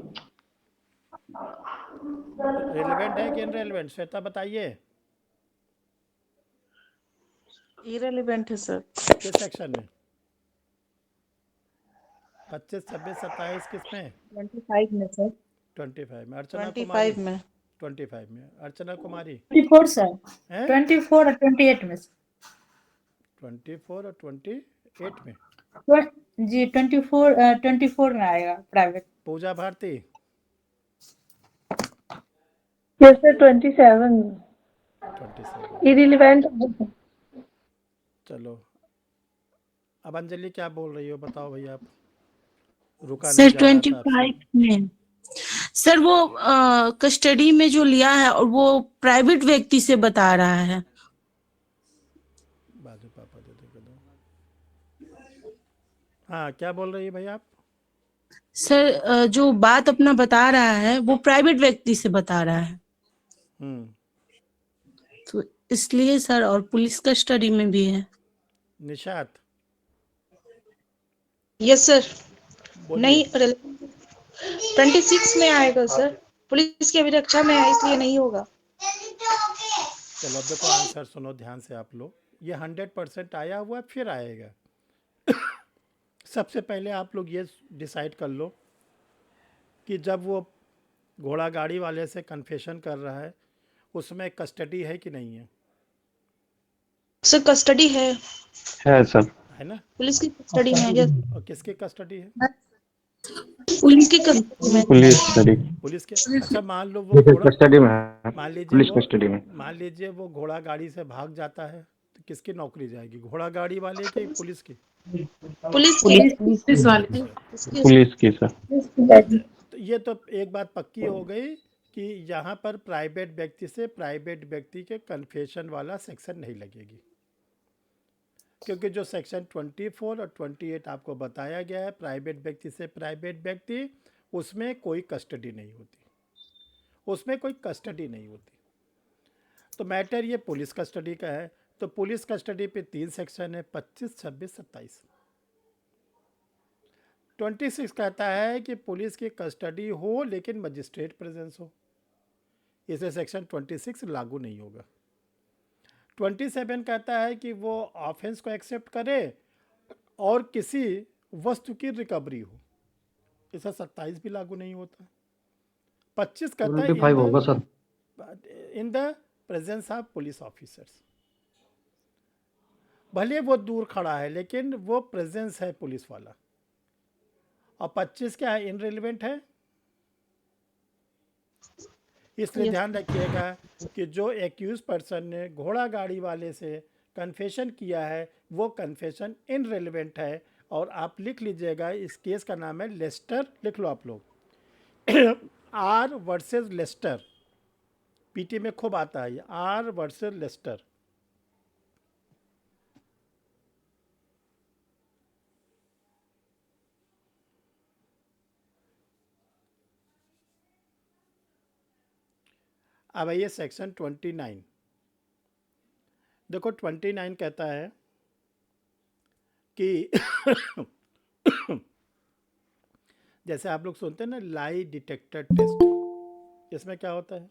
रेलेवेंट है कि इनरेलेवेंट? श्वेता बताइए। इरेलीवेंट है सर। किस सेक्शन में? 25, 26, 27 किस में? 25 में सर। 25 में। अर्चना 25 कुमारी में। 25 में। अर्चना कुमारी 24 सर। हैं? 24 और 28 में। 24 और 28 में। जी 24 में आएगा प्राइवेट। पूजा भारती यस सर 27 27। इररिलेवेंट। चलो अब अंजलि क्या बोल रही हो बताओ भैया आप। रुका नहीं सर जा रहा था आपसे। 25 में सर वो कस्टडी में जो लिया है और वो प्राइवेट व्यक्ति से बता रहा है। बाजू पापा दे दो। हाँ क्या बोल रही है भैया आप? सर जो बात अपना बता रहा है वो प्राइवेट व्यक्ति से बता रहा है, तो इसलिए सर, और पुलिस कस्टडी में भी है। Nishat yes sir. बोलिए। 26 में आएगा सर। पुलिस की अभिरक्षा में है इसलिए नहीं होगा। चलो अब देखो आंसर सुनो ध्यान से आप लोग। ये 100% आया हुआ है, फिर आएगा। सबसे पहले आप लोग ये डिसाइड कर लो कि जब वो घोड़ा गाड़ी वाले से कन्फेशन कर रहा है उसमें कस्टडी है कि नहीं है? सर कस्टडी है सर। है ना? पुलिस की कस्टडी में। यस और किसकी कस्टडी है? पुलिस की कस्टडी में। Police custody. पुलिस के। अच्छा मान लो वो घोड़ा, कस्टडी में है, मान लीजिए पुलिस वो, कस्टडी में। मान लीजिए वो घोड़ा गाड़ी से भाग जाता है तो किसकी नौकरी जाएगी? घोड़ा गाड़ी वाले की पुलिस की? पुलिस की। पुलिस वाले। पुलिस की सर। तो ये तो एक बात पक्की हो गई कि यहाँ पर प्राइवेट व्यक्ति से प्राइवेट व्यक्ति के कन्फेशन वाला सेक्शन नहीं लगेगी, क्योंकि जो सेक्शन 24 और 28 आपको बताया गया है प्राइवेट व्यक्ति से प्राइवेट व्यक्ति, उसमें कोई कस्टडी नहीं होती, उसमें कोई कस्टडी नहीं होती। तो मैटर ये पुलिस कस्टडी का है। तो पुलिस कस्टडी पे 3 सेक्शन है, 25, 26, 27। 26 कहता है कि पुलिस की कस्टडी हो लेकिन मजिस्ट्रेट प्रेजेंस हो, इसे सेक्शन 26 लागू नहीं होगा। 27 कहता है कि वो ऑफेंस को एक्सेप्ट करे और किसी वस्तु की रिकवरी हो, इसे 27 भी लागू नहीं होता। 25 कहता है 25 होगा sir. In the presence of police officers. भले वो दूर खड़ा है लेकिन वो प्रेजेंस है पुलिस वाला। और 25 क्या है? इनरिलेवेंट है। इसलिए ध्यान रखिएगा कि जो एक्यूज पर्सन ने घोड़ा गाड़ी वाले से कन्फेशन किया है वो कन्फेशन इनरिलेवेंट है। और आप लिख लीजिएगा, इस केस का नाम है लेस्टर, लिख लो आप लोग। आर वर्सेस लेस्टर, पीटी में खूब आता है, आर वर्सेस लेस्टर। अब आइए सेक्शन 29। देखो 29 कहता है कि जैसे आप लोग सुनते हैं ना लाई डिटेक्टर टेस्ट, इसमें क्या होता है?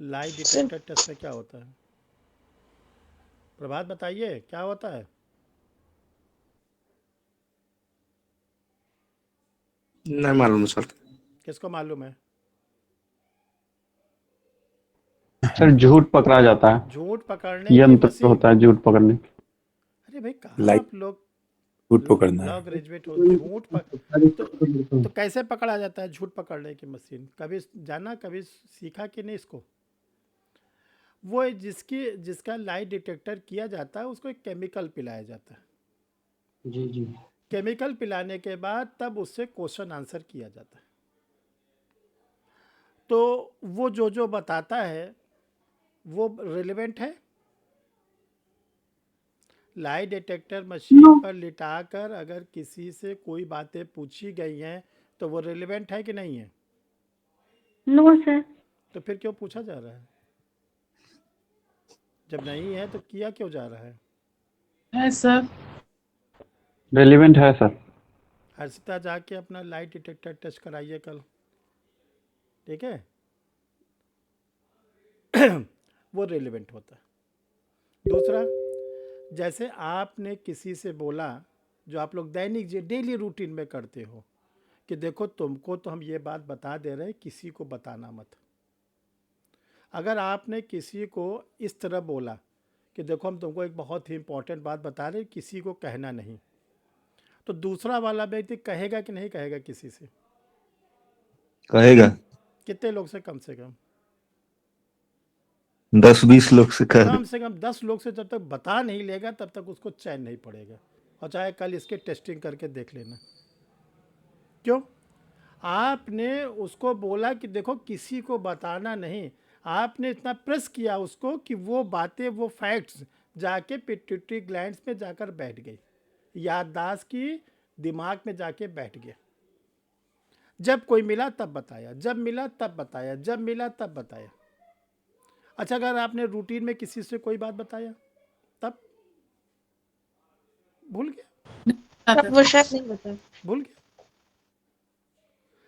लाई डिटेक्टर टेस्ट में क्या होता है? प्रभात बताइए क्या होता है? नहीं मालूम सर। किसको मालूम है? सर झूठ पकड़ा जाता है, झूठ पकड़ने की यंत्र मशीन। होता है झूठ पकड़ने। अरे भाई कहाँ Like आप लोग झूठ पकड़ना लॉ है। ग्रेजुएट हो? तो कैसे पकड़ा जाता है झूठ पकड़ने की मशीन? कभी जाना, कभी सीखा कि नहीं इसको? वो जिसका लाई डिटेक्टर किया जाता है उसको एक केमिकल पिलाया जाता है। जी जी। केमिकल पिलाने के बाद तब उससे क्वेश्चन आंसर किया जाता है। तो वो जो बताता है वो रिलेवेंट है। लाई डिटेक्टर मशीन पर लिटाकर अगर किसी से कोई बातें पूछी गई हैं तो वो रिलेवेंट है कि नहीं है? No sir. तो फिर क्यों पूछा जा रहा है? जब नहीं है तो किया क्यों जा रहा है? है सर। रेलिवेंट है सर। हर्षिता जाके अपना लाई डिटेक्टर टेस्ट कराइए कल, ठीक है? वो रिलेवेंट होता है। दूसरा, जैसे आपने किसी से बोला जो आप लोग दैनिक डेली रूटीन में करते हो कि देखो तुमको तो हम ये बात बता दे रहे हैं, किसी को बताना मत। अगर आपने किसी को इस तरह बोला कि देखो हम तुमको एक बहुत ही इंपॉर्टेंट बात बता रहे हैं, किसी को कहना नहीं, तो दूसरा वाला व्यक्ति कहेगा कि नहीं कहेगा किसी से? कहेगा। कितने लोग से? कम से कम 10-20 लोग से कह कम से कम 10 लोग से जब तक बता नहीं लेगा तब तक उसको चैन नहीं पड़ेगा। और चाहे कल इसके टेस्टिंग करके देख लेना। क्यों? आपने उसको बोला कि देखो किसी को बताना नहीं, आपने इतना प्रेस किया उसको कि वो बातें, वो फैक्ट्स जाके पिट्यूटरी ग्लैंड्स में जाकर बैठ गई, याददाश्त की दिमाग में जाके बैठ गया। जब कोई मिला तब बताया, जब मिला तब बताया, जब मिला तब बताया। अच्छा, अगर आपने रूटीन में किसी से कोई बात बताया तब भूल गया, तब वो शायद नहीं बता। भूल गया।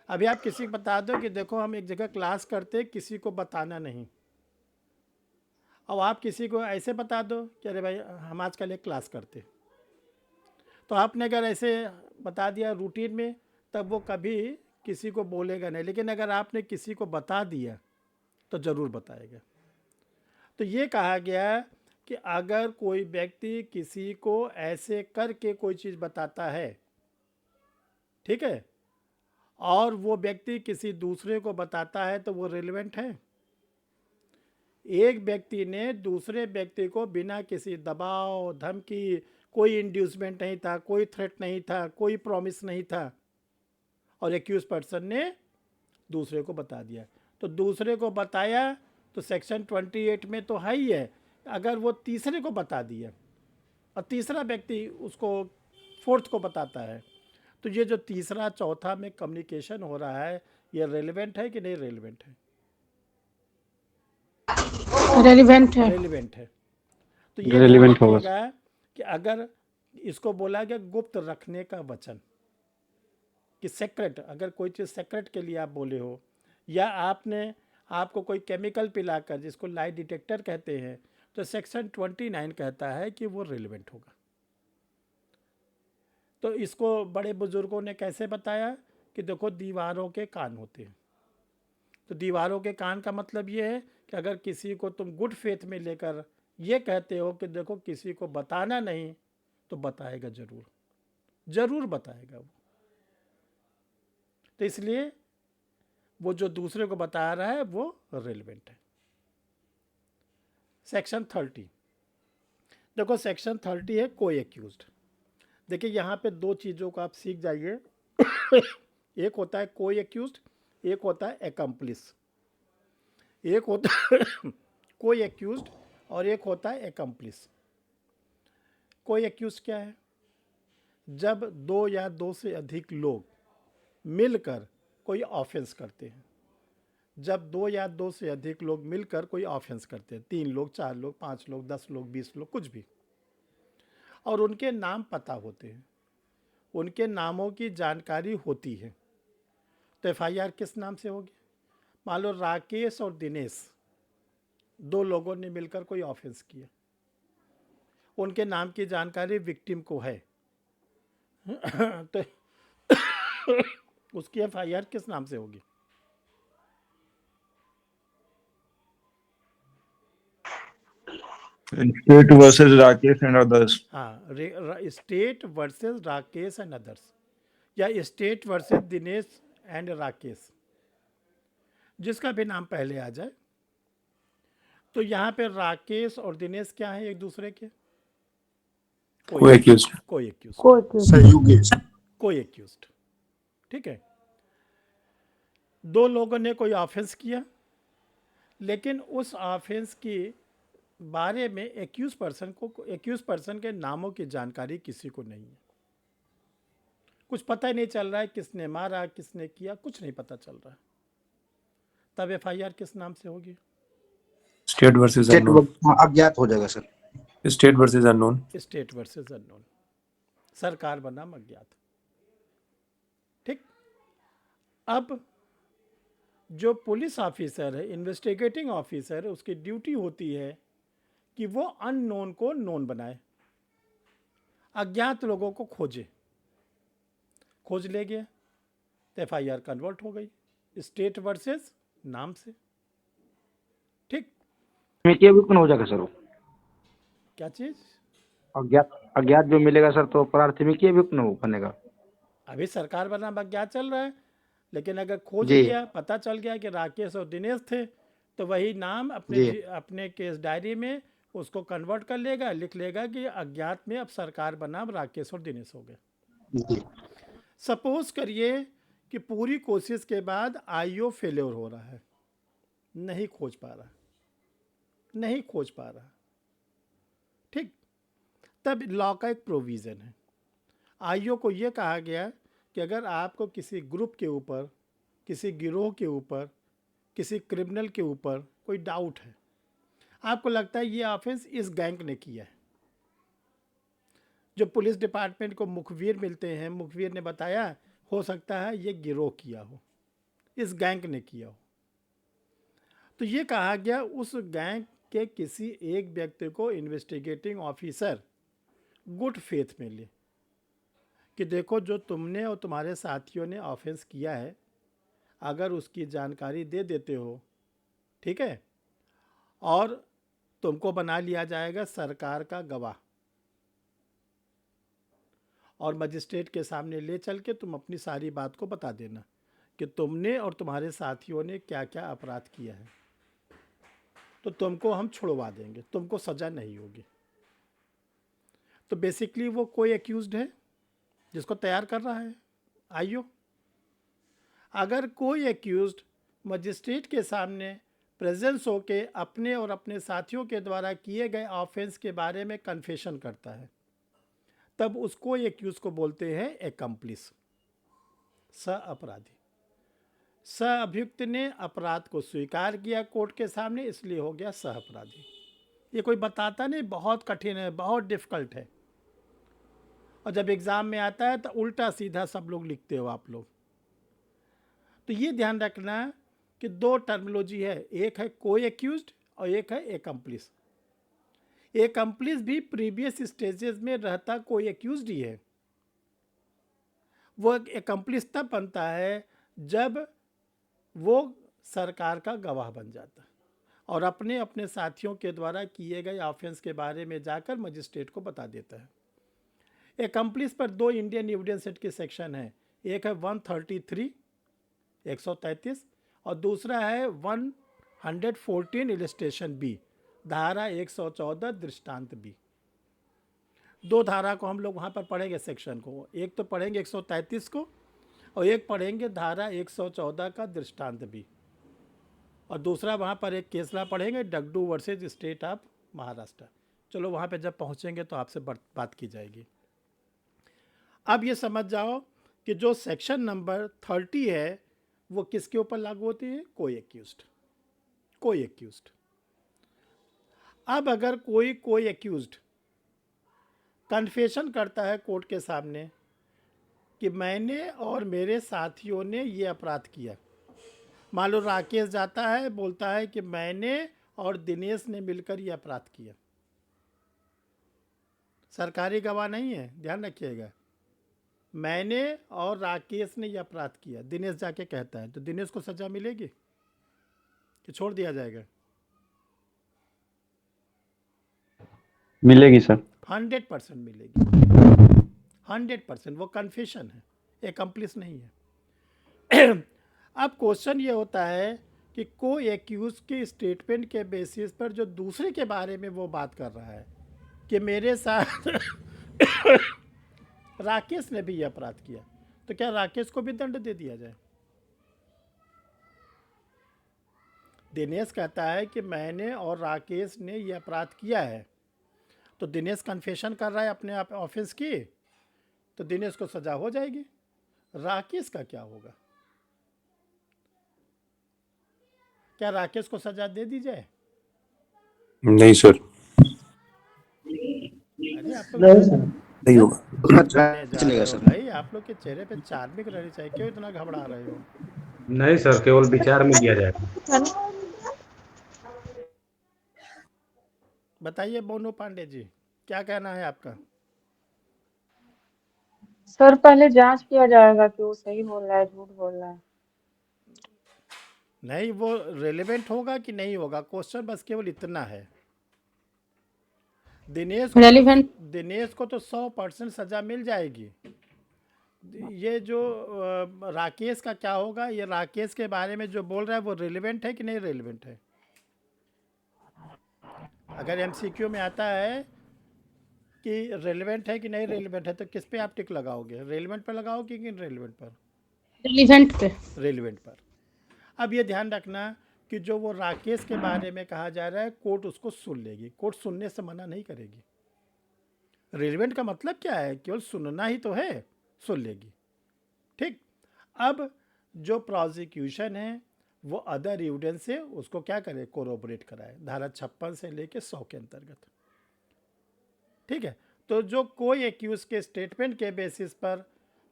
अभी आप किसी को बता दो कि देखो हम एक जगह क्लास करते, किसी को बताना नहीं। और आप किसी को ऐसे बता दो कि अरे भाई हम आजकल एक क्लास करते, तो आपने अगर ऐसे बता दिया रूटीन में तब वो कभी किसी को बोलेगा नहीं। लेकिन अगर आपने किसी को बता दिया तो ज़रूर बताएगा। तो ये कहा गया कि अगर कोई व्यक्ति किसी को ऐसे करके कोई चीज़ बताता है, ठीक है, और वो व्यक्ति किसी दूसरे को बताता है, तो वो रिलेवेंट है। एक व्यक्ति ने दूसरे व्यक्ति को बिना किसी दबाव, धमकी, कोई इंड्यूसमेंट नहीं था, कोई थ्रेट नहीं था, कोई प्रॉमिस नहीं था, और एक्यूज पर्सन ने दूसरे को बता दिया। तो दूसरे को बताया तो सेक्शन 28 में तो है ही है। अगर वो तीसरे को बता दिया और तीसरा व्यक्ति उसको फोर्थ को बताता है, तो ये जो तीसरा चौथा में कम्युनिकेशन हो रहा है, ये रेलेवेंट है कि नहीं रेलेवेंट है? रेलिवेंट है। रेलेवेंट है। तो ये Relevant ध्यान होगा। रखिएगा कि अगर इसको बोला गया गुप्त रखने का वचन, कि सेक्रेट, अगर कोई चीज़ सेक्रेट के लिए आप बोले हो, या आपको कोई केमिकल पिलाकर, जिसको लाई डिटेक्टर कहते हैं, तो सेक्शन 29 कहता है कि वो रिलेवेंट होगा। तो इसको बड़े बुजुर्गों ने कैसे बताया कि देखो दीवारों के कान होते हैं। तो दीवारों के कान का मतलब ये है कि अगर किसी को तुम गुड फेथ में लेकर ये कहते हो कि देखो किसी को बताना नहीं, तो बताएगा ज़रूर, ज़रूर बताएगा वो। तो इसलिए वो जो दूसरे को बता रहा है वो रिलेवेंट है। सेक्शन 30, देखो सेक्शन 30 है कोई एक्यूज्ड। देखिए यहाँ पे दो चीज़ों को आप सीख जाइए। एक होता है कोई एक्यूज्ड, एक होता है एकम्प्लिस। एक होता है कोई एक्यूज्ड और एक होता है एकम्प्लिस। कोई एक्यूज्ड क्या है? जब दो या दो से अधिक लोग मिलकर कोई ऑफेंस करते हैं। जब दो या दो से अधिक लोग मिलकर कोई ऑफेंस करते हैं, 3 लोग, 4 लोग, 5 लोग, 10 लोग, 20 लोग, कुछ भी, और उनके नाम पता होते हैं, उनके नामों की जानकारी होती है, तो एफआईआर किस नाम से होगी? मान लो राकेश और दिनेश, 2 लोगों ने मिलकर कोई ऑफेंस किया, उनके नाम की जानकारी विक्टिम को है, तो उसकी एफआईआर किस नाम से होगी? State versus Rakesh and others. हाँ, state versus Rakesh and others, या state versus Dinesh and Rakesh, जिसका भी नाम पहले आ जाए। तो यहाँ पे राकेश और दिनेश क्या है एक दूसरे के? कोई एक्यूज्ड, कोई एक्यूज्ड, कोई एक्यूज्ड, ठीक है। 2 लोगों ने कोई ऑफेंस किया, लेकिन उस ऑफेंस के बारे में एक्यूज पर्सन के नामों की जानकारी किसी को नहीं है। कुछ पता ही नहीं चल रहा है किसने मारा, किसने किया, कुछ नहीं पता चल रहा है। तब एफआईआर किस नाम से होगी? स्टेट वर्सेस अननोन, अज्ञात हो जाएगा sir. State versus unknown, state versus unknown, सरकार बनाम अज्ञात, ठीक। अब जो पुलिस ऑफिसर है, इन्वेस्टिगेटिंग ऑफिसर है, उसकी ड्यूटी होती है कि वो अननोन को नोन बनाए। अज्ञात लोगों को खोजे, खोज ले गया तो एफआईआर कन्वर्ट हो गई स्टेट वर्सेस नाम से। ठीक, प्राथमिकी हो जाएगा सर वो क्या चीज? अज्ञात जो मिलेगा सर तो प्राथमिकी भी बनेगा। अभी सरकार बनाम अज्ञात चल रहा है, लेकिन अगर खोज जी। लिया, पता चल गया कि राकेश और दिनेश थे, तो वही नाम अपने केस डायरी में उसको कन्वर्ट कर लेगा, लिख लेगा कि अज्ञात में अब सरकार बनाम राकेश और दिनेश हो गए। सपोज करिए कि पूरी कोशिश के बाद आईओ फेल्योर हो रहा है, नहीं खोज पा रहा, ठीक, तब लॉ का एक प्रोविज़न है। आईओ को यह कहा गया कि अगर आपको किसी ग्रुप के ऊपर, किसी गिरोह के ऊपर, किसी क्रिमिनल के ऊपर कोई डाउट है, आपको लगता है ये ऑफेंस इस गैंग ने किया है, जो पुलिस डिपार्टमेंट को मुखबिर मिलते हैं, मुखबिर ने बताया हो सकता है ये गिरोह किया हो, इस गैंग ने किया हो, तो ये कहा गया उस गैंग के किसी एक व्यक्ति को इन्वेस्टिगेटिंग ऑफिसर गुड फेथ में ले कि देखो जो तुमने और तुम्हारे साथियों ने ऑफेंस किया है, अगर उसकी जानकारी दे देते हो, ठीक है, और तुमको बना लिया जाएगा सरकार का गवाह और मजिस्ट्रेट के सामने ले चल के तुम अपनी सारी बात को बता देना कि तुमने और तुम्हारे साथियों ने क्या क्या अपराध किया है, तो तुमको हम छुड़वा देंगे, तुमको सज़ा नहीं होगी। तो बेसिकली वो कोई एक्यूज्ड है जिसको तैयार कर रहा है आईओ। अगर कोई एक्यूज्ड मजिस्ट्रेट के सामने प्रेजेंस होके अपने और अपने साथियों के द्वारा किए गए ऑफेंस के बारे में कन्फेशन करता है, तब उसको एक्यूज को बोलते हैं एकम्प्लिस, सह अपराधी। सह अभियुक्त ने अपराध को स्वीकार किया कोर्ट के सामने, इसलिए हो गया सह अपराधी। ये कोई बताता नहीं, बहुत कठिन है, बहुत डिफ़िकल्ट है, और जब एग्ज़ाम में आता है तो उल्टा सीधा सब लोग लिखते हो आप लोग। तो ये ध्यान रखना कि दो टर्मिनोलॉजी है, एक है कोई एक्यूज्ड और एक है एकम्प्लिस। एकम्प्लिस भी प्रीवियस स्टेजेस में रहता कोई एक्यूज्ड ही है। वो एकम्प्लिस तब बनता है जब वो सरकार का गवाह बन जाता है और अपने अपने साथियों के द्वारा किए गए ऑफेंस के बारे में जाकर मजिस्ट्रेट को बता देता है। एकम्प्लिस पर दो इंडियन एविडेंस एक्ट के सेक्शन है, एक है 133 133 और दूसरा है 114 इलस्ट्रेशन बी, धारा 114 दृष्टांत बी। दो धारा को हम लोग वहाँ पर पढ़ेंगे सेक्शन को, एक तो पढ़ेंगे 133 को और एक पढ़ेंगे धारा 114 का दृष्टांत बी, और दूसरा वहाँ पर एक केसला पढ़ेंगे डगडू वर्सेज स्टेट ऑफ महाराष्ट्र। चलो वहाँ पे जब पहुँचेंगे तो आपसे बात की जाएगी। अब ये समझ जाओ कि जो सेक्शन नंबर 30 है वो किसके ऊपर लागू होती है? कोई एक्यूज्ड। अब अगर कोई एक्यूज्ड कन्फेशन करता है कोर्ट के सामने कि मैंने और मेरे साथियों ने ये अपराध किया, मान लो राकेश जाता है बोलता है कि मैंने और दिनेश ने मिलकर ये अपराध किया, सरकारी गवाह नहीं है, ध्यान रखिएगा, मैंने और राकेश ने यह अपराध किया, दिनेश जाके कहता है, तो दिनेश को सजा मिलेगी कि छोड़ दिया जाएगा? मिलेगी सर। 100% मिलेगी, 100%। वो कन्फेशन है, एकम्प्लिस नहीं है। अब क्वेश्चन ये होता है कि कोई एक्यूज के स्टेटमेंट के बेसिस पर जो दूसरे के बारे में वो बात कर रहा है कि मेरे साथ राकेश ने भी ये अपराध किया, तो क्या राकेश को भी दंड दे दिया जाए? दिनेश कहता है कि मैंने और राकेश ने ये अपराध किया है, तो दिनेश कन्फेशन कर रहा है अपने आप ऑफेंस की, तो दिनेश को सजा हो जाएगी। राकेश का क्या होगा? क्या राकेश को सजा दे दी जाए? नहीं सर, अरे आप नहीं सर, नहीं होगा। चलेगा सर भाई, आप लोग के चेहरे पे चार्मिक रहनी चाहिए, क्यों इतना घबरा रहे हो? नहीं सर, केवल विचार में दिया जाएगा। बताइए मोनू पांडे जी, क्या कहना है आपका? सर पहले जांच किया जाएगा कि वो सही बोल रहा है झूठ बोल रहा है। नहीं, वो रेलेवेंट होगा कि नहीं होगा, क्वेश्चन बस केवल इतना है। दिनेश को तो 100% सजा मिल जाएगी। ये जो राकेश का क्या होगा, ये राकेश के बारे में जो बोल रहा है वो रेलेवेंट है कि नहीं रेलेवेंट है? अगर एमसीक्यू में आता है कि रेलेवेंट है कि नहीं रेलेवेंट है, तो किस पे आप टिक लगाओगे? रेलेवेंट पर लगाओगे कि रेलेवेंट पर? रेलेवेंट पर। अब ये ध्यान रखना कि जो वो राकेश के बारे में कहा जा रहा है, कोर्ट उसको सुन लेगी, कोर्ट सुनने से मना नहीं करेगी। रेलेवेंट का मतलब क्या है? केवल सुनना ही तो है, सुन लेगी। ठीक। अब जो प्रोसिक्यूशन है वो अदर एविडेंस से उसको क्या करे? कोरोबोरेट कराए, धारा 56 से लेके 100 के अंतर्गत। ठीक है। तो जो कोई एक्यूज के स्टेटमेंट के बेसिस पर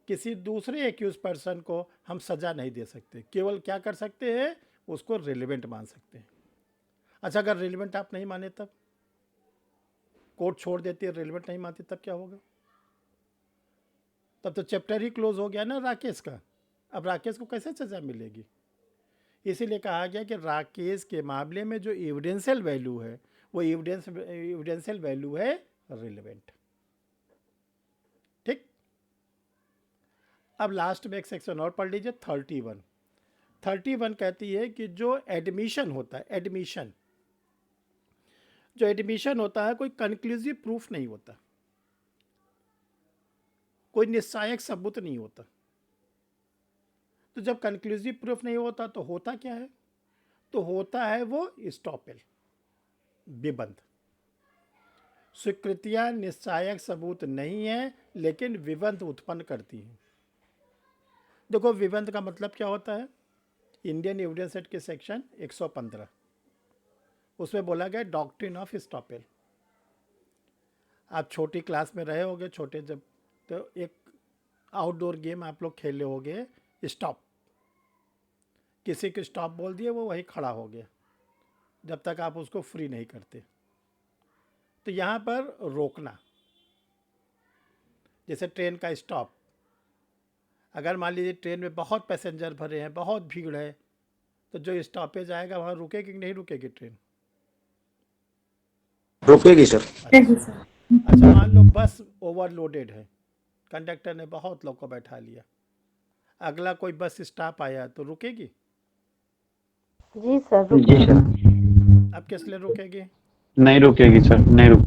किसी दूसरे एक्यूज पर्सन को हम सज़ा नहीं दे सकते, केवल क्या कर सकते हैं? उसको रिलेवेंट मान सकते हैं। अच्छा, अगर रिलेवेंट आप नहीं माने तब कोर्ट छोड़ देती है, रिलेवेंट नहीं मानती, तब क्या होगा? तब तो चैप्टर ही क्लोज हो गया ना राकेश का। अब राकेश को कैसे सज़ा मिलेगी? इसीलिए कहा गया कि राकेश के मामले में जो एविडेंशियल वैल्यू है वो एविडेंशियल वैल्यू है रिलेवेंट। ठीक। अब लास्ट में एक सेक्शन और पढ़ लीजिए, 31 कहती है कि जो एडमिशन होता है, जो एडमिशन होता है कोई कंक्लूसिव प्रूफ नहीं होता, कोई निश्चायक सबूत नहीं होता। तो जब कंक्लूसिव प्रूफ नहीं होता तो होता क्या है? तो होता है वो स्टॉपेल, विबंध। स्वीकृतियां निश्चायक सबूत नहीं है लेकिन विबंध उत्पन्न करती हैं। देखो, विबंध का मतलब क्या होता है? इंडियन एविडेंस एक्ट के सेक्शन 115 उसमें बोला गया डॉक्ट्रिन ऑफ स्टॉपेल। आप छोटी क्लास में रहे होगे, छोटे जब, तो एक आउटडोर गेम आप लोग खेले होगे, स्टॉप। किसी को स्टॉप बोल दिए, वो वहीं खड़ा हो गया जब तक आप उसको फ्री नहीं करते। तो यहाँ पर रोकना, जैसे ट्रेन का स्टॉप। अगर मान लीजिए ट्रेन में बहुत पैसेंजर भरे हैं, बहुत भीड़ है, तो जो स्टॉपेज आएगा वहाँ रुकेगी कि नहीं रुकेगी ट्रेन? रुकेगी सर। अच्छा, मान लो बस ओवरलोडेड है, कंडक्टर ने बहुत लोग को बैठा लिया, अगला कोई बस स्टॉप आया तो रुकेगी? जी सर। जी सर। अब किस लिए रुकेगी? नहीं रुकेगी सर, नहीं रुक।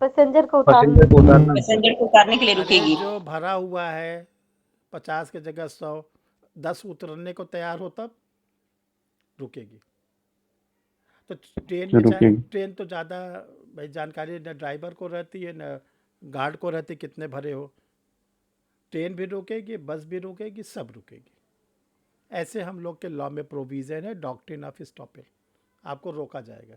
पैसेंजर को उतारने के लिए रुकेगी। जो भरा हुआ है 50 की जगह 100, 10 उतरने को तैयार हो तब रुकेगी। तो ट्रेन तो ज़्यादा भाई जानकारी न ड्राइवर को रहती है न गार्ड को रहती कितने भरे हो। ट्रेन भी रुकेगी, बस भी रुकेगी, सब रुकेगी। ऐसे हम लोग के लॉ में प्रोविज़न है, डॉक्ट्रिन ऑफ स्टॉपेल, आपको रोका जाएगा।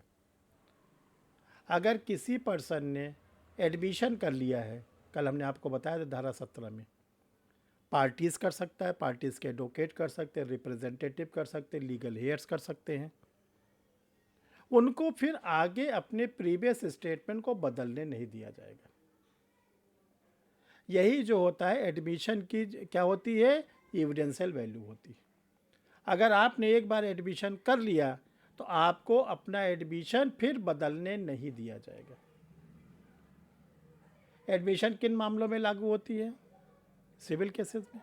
अगर किसी पर्सन ने एडमिशन कर लिया है, कल हमने आपको बताया था धारा 17 में, पार्टीज़ कर सकता है, पार्टीज़ के एडवोकेट कर सकते हैं, रिप्रेजेंटेटिव कर सकते हैं, लीगल हेयर्स कर सकते हैं, उनको फिर आगे अपने प्रीवियस स्टेटमेंट को बदलने नहीं दिया जाएगा। यही जो होता है एडमिशन की क्या होती है? एविडेंशियल वैल्यू होती है। अगर आपने एक बार एडमिशन कर लिया तो आपको अपना एडमिशन फिर बदलने नहीं दिया जाएगा। एडमिशन किन मामलों में लागू होती है? सिविल केसेस में।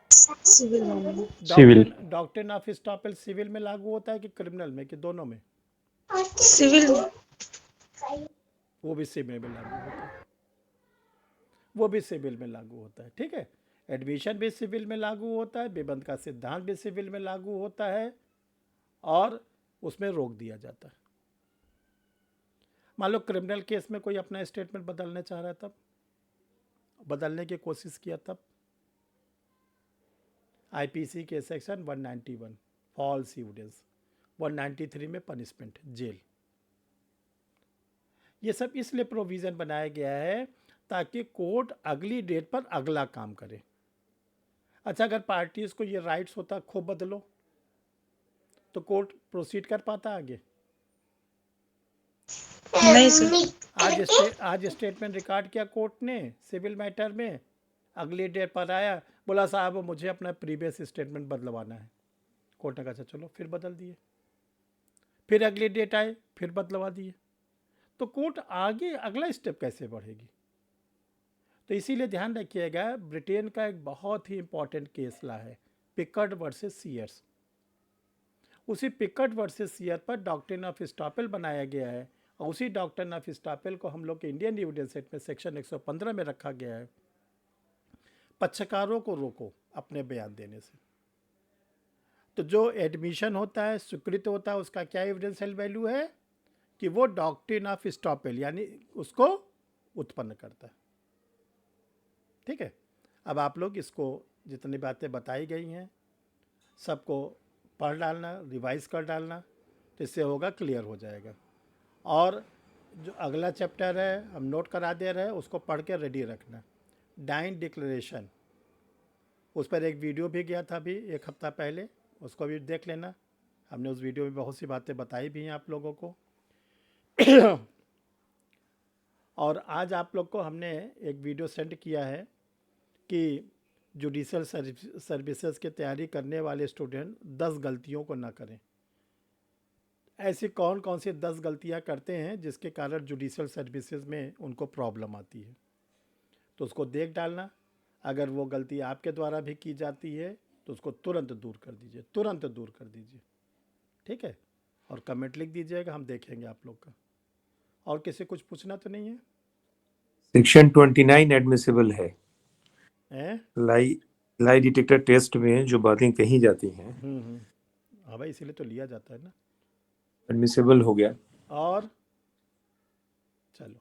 Civil. Doctrine of estoppel civil में लागू होता है कि क्रिमिनल में, कि दोनों में? सिविल। वो भी सिविल में लागू होता है, वो भी सिविल में लागू होता है। ठीक है, एडमिशन भी सिविल में लागू होता है, विबंध का सिद्धांत भी सिविल में लागू होता है और उसमें रोक दिया जाता है। मान लो क्रिमिनल केस में कोई अपना स्टेटमेंट बदलना चाह रहा है, तब बदलने की कोशिश किया, तब आईपीसी के सेक्शन 191 फॉल्स एविडेंस, 193 में पनिशमेंट जेल। ये सब इसलिए प्रोविज़न बनाया गया है ताकि कोर्ट अगली डेट पर अगला काम करे। अच्छा, अगर पार्टीज़ को ये राइट्स होता खूब बदलो तो कोर्ट प्रोसीड कर पाता आगे? नहीं सर। आज स्टेटमेंट रिकॉर्ड किया कोर्ट ने सिविल मैटर में, अगली डेट पर आया, बोला साहब मुझे अपना प्रीवियस स्टेटमेंट बदलवाना है। कोर्ट ने कहा अच्छा चलो, फिर बदल दिए। फिर अगली डेट आए, फिर बदलवा दिए। तो कोर्ट आगे अगला स्टेप कैसे बढ़ेगी? तो इसीलिए ध्यान रखिएगा, ब्रिटेन का एक बहुत ही इंपॉर्टेंट केस ला है पिकर्ड वर्सेस सीयर्स। उसी पिकर्ड वर्सेस सीयर पर डॉक्ट्रिन ऑफ स्टॉपेल बनाया गया है, और उसी डॉक्ट्रिन ऑफ स्टॉपेल को हम लोग के इंडियन एविडेंस एक्ट में सेक्शन 115 में रखा गया है, पक्षकारों को रोको अपने बयान देने से। तो जो एडमिशन होता है, स्वीकृत होता है, उसका क्या एविडेंशियल वैल्यू है कि वो डॉक्ट्रिन ऑफ स्टॉपेल यानी उसको उत्पन्न करता है। ठीक है, अब आप लोग इसको जितनी बातें बताई गई हैं सबको पढ़ डालना, रिवाइज कर डालना, तो इससे होगा क्लियर हो जाएगा। और जो अगला चैप्टर है हम नोट करा दे रहे हैं, उसको पढ़ के रेडी रखना। डाइन डिक्लेरेशन, उस पर एक वीडियो भी गया था अभी 1 हफ्ता पहले, उसको भी देख लेना। हमने उस वीडियो में बहुत सी बातें बताई भी हैं आप लोगों को। और आज आप लोग को हमने एक वीडियो सेंड किया है कि जुडिशल सर्विसेज की तैयारी करने वाले स्टूडेंट 10 गलतियों को ना करें। ऐसी कौन कौन सी 10 गलतियां करते हैं जिसके कारण जुडिशल सर्विसेज में उनको प्रॉब्लम आती है, तो उसको देख डालना। अगर वो गलती आपके द्वारा भी की जाती है तो उसको तुरंत दूर कर दीजिए, तुरंत दूर कर दीजिए। ठीक है, और कमेंट लिख दीजिएगा, हम देखेंगे आप लोग का। और किसी कुछ पूछना तो नहीं है? सेक्शन 29 एडमिसिबल है। हैं? लाई डिटेक्टर टेस्ट में जो बातें कही जाती हैं हाँ भाई, इसीलिए तो लिया जाता है ना। एडमिसिबल हो गया। और चलो